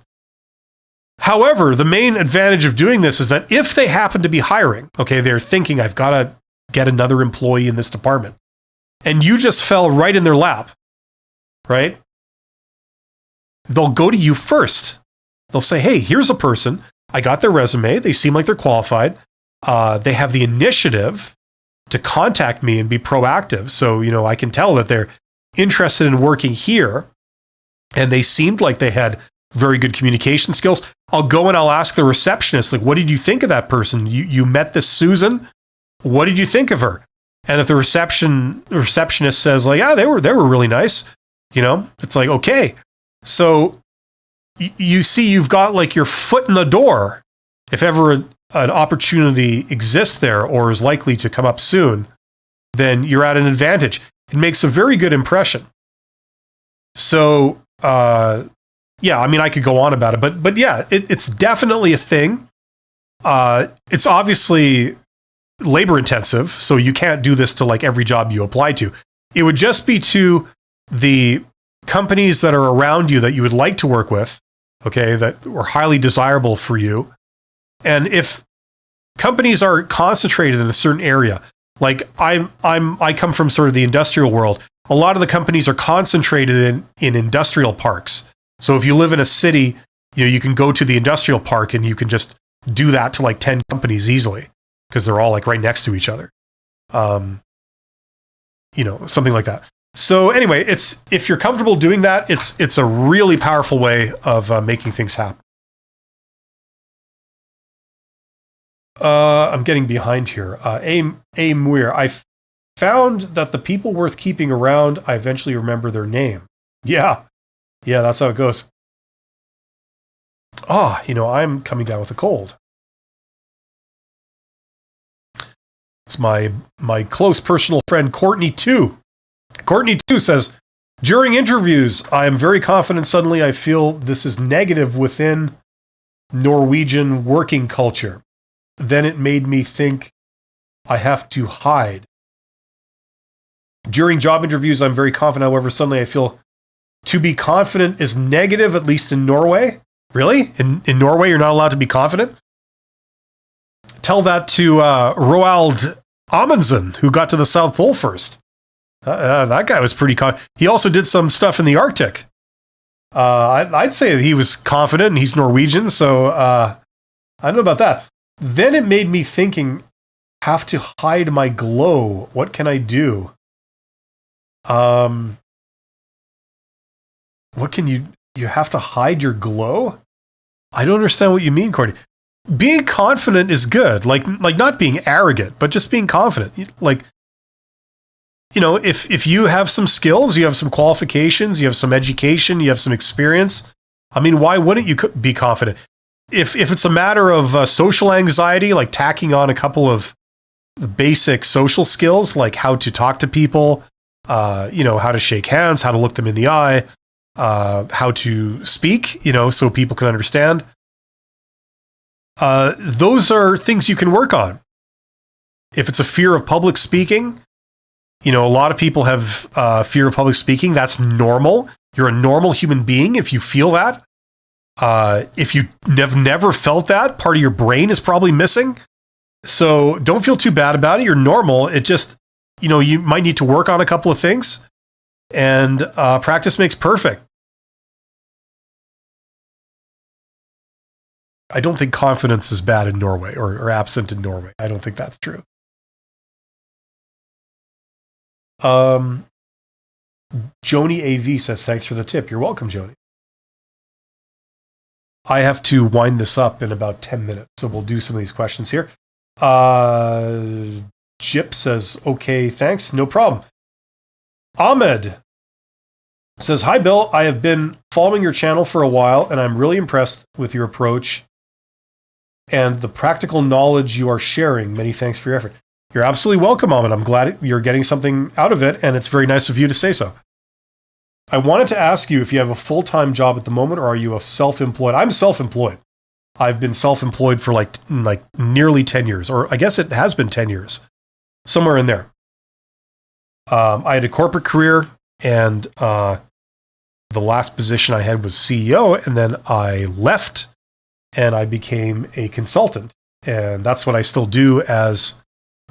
However, the main advantage of doing this is that if they happen to be hiring, okay, they're thinking, I've got to get another employee in this department, and you just fell right in their lap, right? They'll go to you first. They'll say, hey, here's a person. I got their resume. They seem like they're qualified. They have the initiative to contact me and be proactive. So, I can tell that they're interested in working here. And they seemed like they had very good communication skills. I'll go and I'll ask the receptionist, like, what did you think of that person? You met this Susan? What did you think of her? And if the receptionist says, like, yeah, they were really nice, it's like, okay. So you see, you've got like your foot in the door. If ever an opportunity exists there or is likely to come up soon, then you're at an advantage. It makes a very good impression. So, yeah, I mean, I could go on about it, but yeah, it's definitely a thing. It's obviously labor intensive, so you can't do this to like every job you apply to. It would just be to the companies that are around you that you would like to work with, okay, that were highly desirable for you. And if companies are concentrated in a certain area, like I come from sort of the industrial world, a lot of the companies are concentrated in industrial parks. So if you live in a city, you can go to the industrial park and you can just do that to like 10 companies easily, because they're all like right next to each other. Something like that. So anyway, if you're comfortable doing that, it's a really powerful way of making things happen. I'm getting behind here. A Muir, I found that the people worth keeping around, I eventually remember their name. Yeah, that's how it goes. I'm coming down with a cold. It's my close personal friend, Courtney 2. Courtney 2 says, during interviews, I am very confident. Suddenly I feel this is negative within Norwegian working culture. Then it made me think I have to hide. During job interviews, I'm very confident. However, suddenly I feel to be confident is negative, at least in Norway. Really? In Norway, you're not allowed to be confident? Tell that to Roald Amundsen, who got to the South Pole first. That guy was pretty confident. He also did some stuff in the Arctic. I'd say that he was confident, and he's Norwegian, so I don't know about that. Then it made me thinking, have to hide my glow. What can I do? What can you have to hide your glow? I don't understand what you mean, Courtney. Being confident is good, like not being arrogant, but just being confident. Like, if you have some skills, you have some qualifications, you have some education, you have some experience. I mean, why wouldn't you be confident? If it's a matter of social anxiety, like tacking on a couple of basic social skills, like how to talk to people, how to shake hands, how to look them in the eye, how to speak, so people can understand. Those are things you can work on. If it's a fear of public speaking, a lot of people have fear of public speaking. That's normal. You're a normal human being if you feel that. If you have never felt that, part of your brain is probably missing. So don't feel too bad about it. You're normal. It just, you might need to work on a couple of things, and practice makes perfect. I don't think confidence is bad in Norway or absent in Norway. I don't think that's true. Joni AV says, thanks for the tip. You're welcome, Joni. I have to wind this up in about 10 minutes, so we'll do some of these questions here. Jip says, okay, thanks, no problem. Ahmed says, hi, Bill. I have been following your channel for a while, and I'm really impressed with your approach and the practical knowledge you are sharing. Many thanks for your effort. You're absolutely welcome, Ahmed. I'm glad you're getting something out of it, and it's very nice of you to say so. I wanted to ask you if you have a full-time job at the moment, or are you a self-employed? I'm self-employed. I've been self-employed for like nearly 10 years, or I guess it has been 10 years, somewhere in there. I had a corporate career, and the last position I had was CEO, and then I left and I became a consultant. And that's what I still do as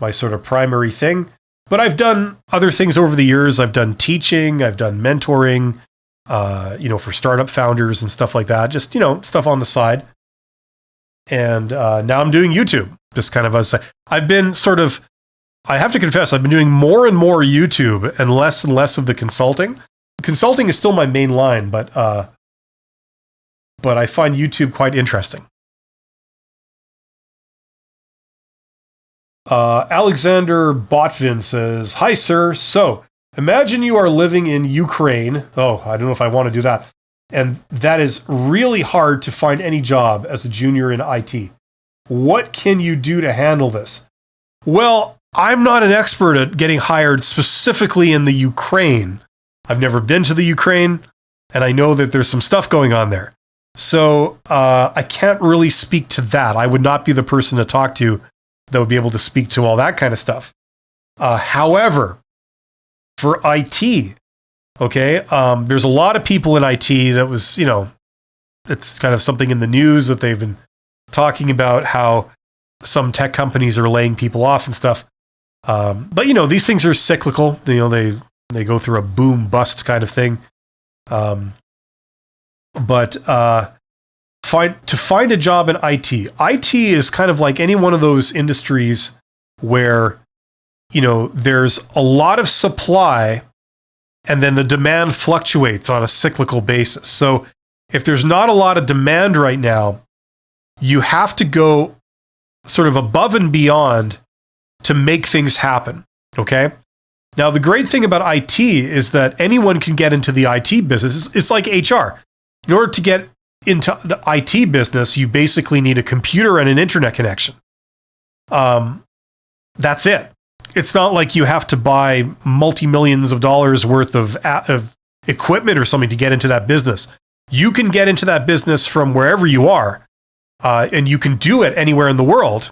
my sort of primary thing. But I've done other things over the years. I've done teaching, I've done mentoring, for startup founders and stuff like that. Just, stuff on the side. And now I'm doing YouTube. Just kind of as I've been sort of, I have to confess, I've been doing more and more YouTube and less of the consulting. Consulting is still my main line, but I find YouTube quite interesting. Alexander Botvin says, hi, sir. So, imagine you are living in Ukraine. Oh, I don't know if I want to do that. And that is really hard to find any job as a junior in IT. What can you do to handle this? Well, I'm not an expert at getting hired specifically in the Ukraine. I've never been to the Ukraine, and I know that there's some stuff going on there. So I can't really speak to that. I would not be the person to talk to that would be able to speak to all that kind of stuff. However, for IT, okay, there's a lot of people in IT that was, it's kind of something in the news that they've been talking about how some tech companies are laying people off and stuff. But, these things are cyclical. They go through a boom bust kind of thing. But to find a job in IT is kind of like any one of those industries where, there's a lot of supply and then the demand fluctuates on a cyclical basis. So if there's not a lot of demand right now, you have to go sort of above and beyond to make things happen. Okay. Now, the great thing about IT is that anyone can get into the IT business. It's like HR. In order to get into the IT business, you basically need a computer and an internet connection. That's it. It's not like you have to buy multi-millions of dollars worth of equipment or something to get into that business. You can get into that business from wherever you are, and you can do it anywhere in the world.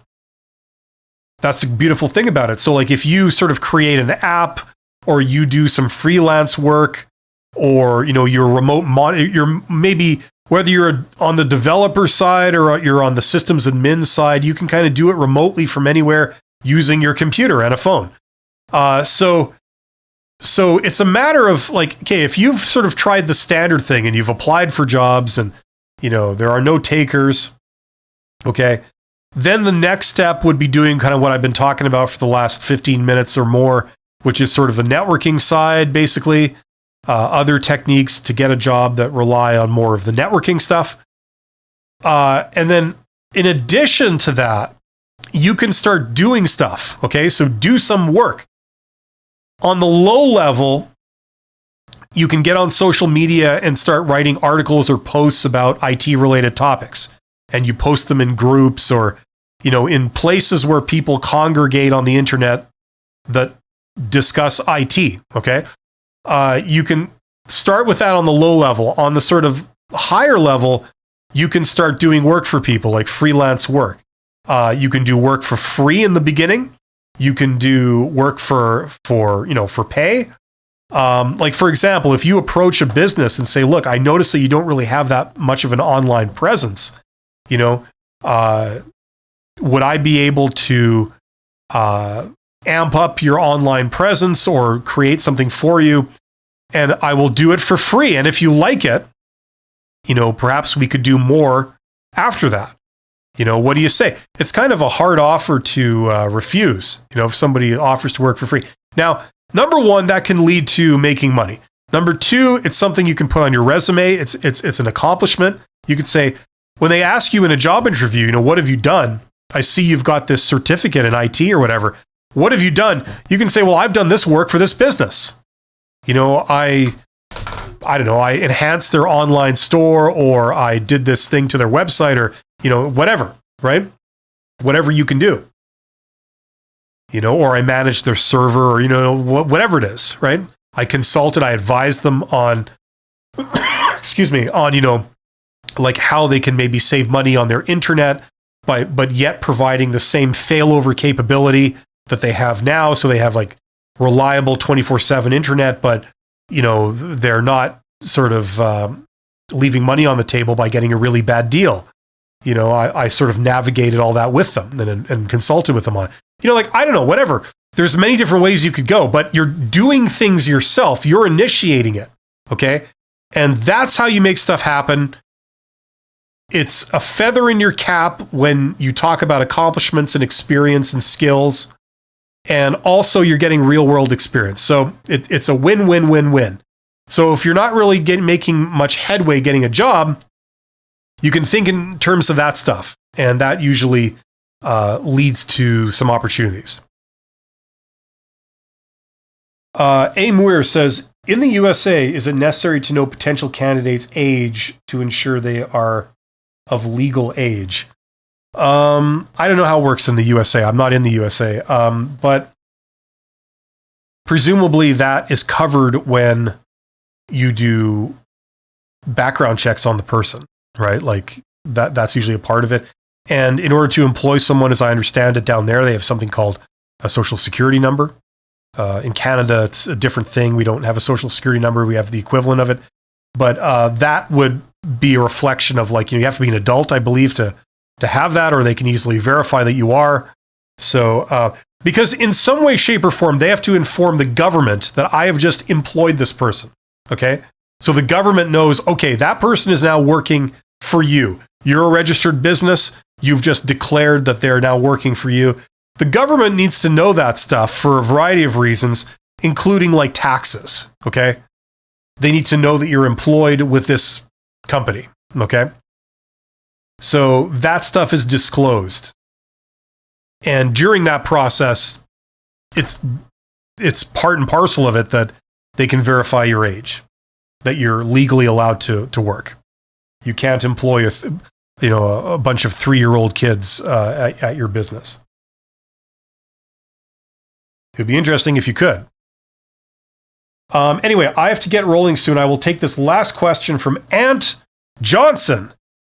That's the beautiful thing about it. So like if you sort of create an app, or you do some freelance work, or you're you're maybe, whether you're on the developer side or you're on the systems admin side, you can kind of do it remotely from anywhere using your computer and a phone. So it's a matter of like, okay, if you've sort of tried the standard thing and you've applied for jobs and there are no takers, okay, then the next step would be doing kind of what I've been talking about for the last 15 minutes or more, which is sort of the networking side, basically. Other techniques to get a job that rely on more of the networking stuff. And then in addition to that, you can start doing stuff. Okay, so do some work. On the low level, you can get on social media and start writing articles or posts about IT related topics. And you post them in groups or, in places where people congregate on the internet that discuss IT. Okay. You can start with that on the low level. On the sort of higher level, you can start doing work for people, like freelance work. You can do work for free in the beginning. You can do work for pay. Like for example, if you approach a business and say, look, I notice that you don't really have that much of an online presence, would I be able to amp up your online presence or create something for you? And I will do it for free. And if you like it, perhaps we could do more after that. What do you say? It's kind of a hard offer to refuse, if somebody offers to work for free. Now, number one, that can lead to making money. Number two, it's something you can put on your resume. It's an accomplishment. You could say, when they ask you in a job interview, what have you done? I see you've got this certificate in IT or whatever. What have you done? You can say, well, I've done this work for this business. I don't know, I enhanced their online store, or I did this thing to their website, or, whatever, right? Whatever you can do. Or I managed their server, or, whatever it is, right? I consulted, I advised them on, on, like how they can maybe save money on their internet, but yet providing the same failover capability that they have now. So they have like reliable 24/7 internet, but, they're not sort of leaving money on the table by getting a really bad deal. I sort of navigated all that with them and consulted with them on it. I don't know, whatever. There's many different ways you could go, but you're doing things yourself. You're initiating it, okay? And that's how you make stuff happen. It's a feather in your cap when you talk about accomplishments and experience and skills. And also you're getting real world experience. So it's a win-win-win-win. So if you're not really making much headway getting a job, you can think in terms of that stuff. And that usually leads to some opportunities. A. Muir says, in the USA, is it necessary to know potential candidates' age to ensure they are of legal age? I don't know how it works in the USA. I'm not in the USA. But presumably that is covered when you do background checks on the person, right? Like that's usually a part of it. And in order to employ someone, as I understand it down there, they have something called a social security number. In Canada, it's a different thing. We don't have a social security number. We have the equivalent of it. But that would be a reflection of you have to be an adult, I believe, to have that, or they can easily verify that you are. So, because in some way, shape, or form, they have to inform the government that I have just employed this person. Okay? So the government knows, okay, that person is now working for you. You're a registered business. You've just declared that they're now working for you. The government needs to know that stuff for a variety of reasons, including like taxes, okay? They need to know that you're employed with this company, okay? So that stuff is disclosed. And during that process, it's part and parcel of it that they can verify your age, that you're legally allowed to work. You can't employ a bunch of 3-year-old kids at your business. It would be interesting if you could. Anyway, I have to get rolling soon. I will take this last question from Ant Johnson.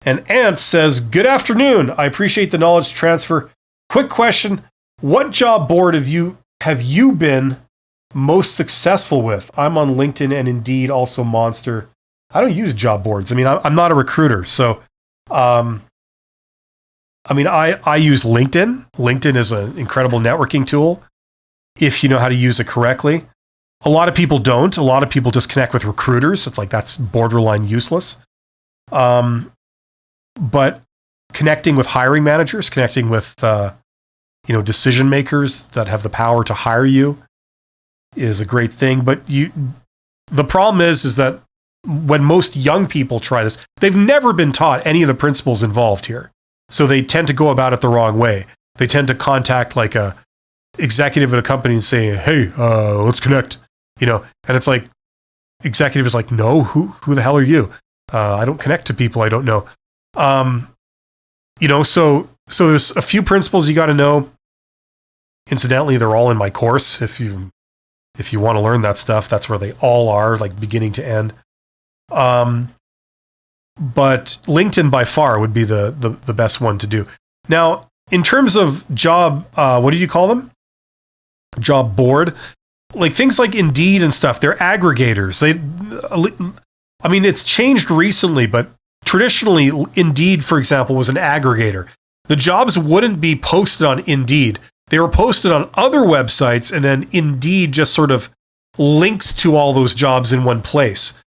And Ant says, good afternoon. I appreciate the knowledge transfer. Quick question. What job board have you been most successful with? I'm on LinkedIn and Indeed, also Monster. I don't use job boards. I mean, I'm not a recruiter. So, I use LinkedIn. LinkedIn is an incredible networking tool if you know how to use it correctly. A lot of people don't. A lot of people just connect with recruiters. It's like that's borderline useless. But connecting with hiring managers, connecting with decision makers that have the power to hire you is a great thing. But the problem is that when most young people try this, they've never been taught any of the principles involved here. So they tend to go about it the wrong way. They tend to contact like a executive at a company and say, hey, let's connect, and it's like, executive is like, no, who the hell are you? I don't connect to people I don't know. So there's a few principles you got to know. Incidentally, they're all in my course. If you want to learn that stuff, that's where they all are, like beginning to end. But LinkedIn by far would be the best one to do. Now, in terms of job, what do you call them? Job board, like things like Indeed and stuff. They're aggregators. It's changed recently, but traditionally, Indeed, for example, was an aggregator. The jobs wouldn't be posted on Indeed. They were posted on other websites, and then Indeed just sort of links to all those jobs in one place.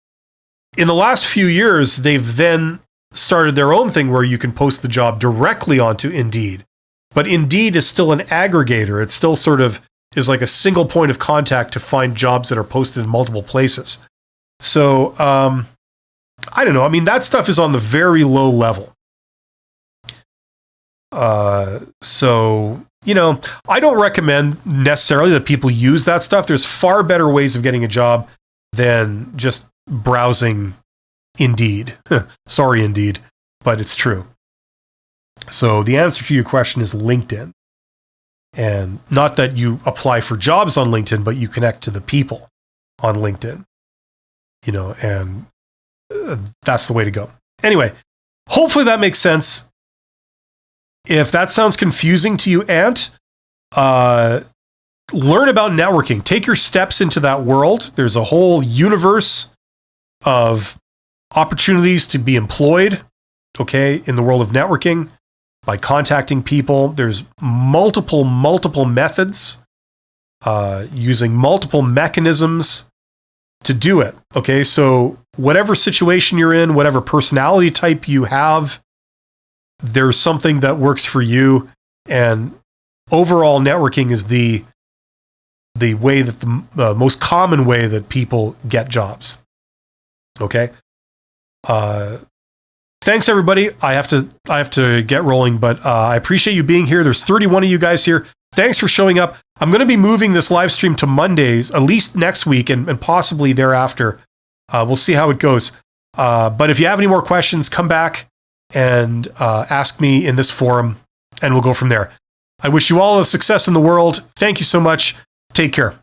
In the last few years, they've then started their own thing where you can post the job directly onto Indeed. But Indeed is still an aggregator. It still sort of is like a single point of contact to find jobs that are posted in multiple places. So, I don't know. I mean, that stuff is on the very low level. So, you know, I don't recommend necessarily that people use that stuff. There's far better ways of getting a job than just browsing Indeed. Sorry, Indeed, but it's true. So the answer to your question is LinkedIn. And not that you apply for jobs on LinkedIn, but you connect to the people on LinkedIn. You know, and that's the way to go. Anyway, hopefully that makes sense. If that sounds confusing to you, Ant, learn about networking. Take your steps into that world. There's a whole universe of opportunities to be employed, okay, in the world of networking by contacting people. There's multiple methods, using multiple mechanisms to do it, okay? So whatever situation you're in, whatever personality type you have, there's something that works for you. And overall, networking is the way that the most common way that people get jobs. Okay. Thanks everybody. I have to get rolling, but I appreciate you being here. There's 31 of you guys here. Thanks for showing up. I'm going to be moving this live stream to Mondays, at least next week, and possibly thereafter. We'll see how it goes. But if you have any more questions, come back and ask me in this forum, and we'll go from there. I wish you all the success in the world. Thank you so much. Take care.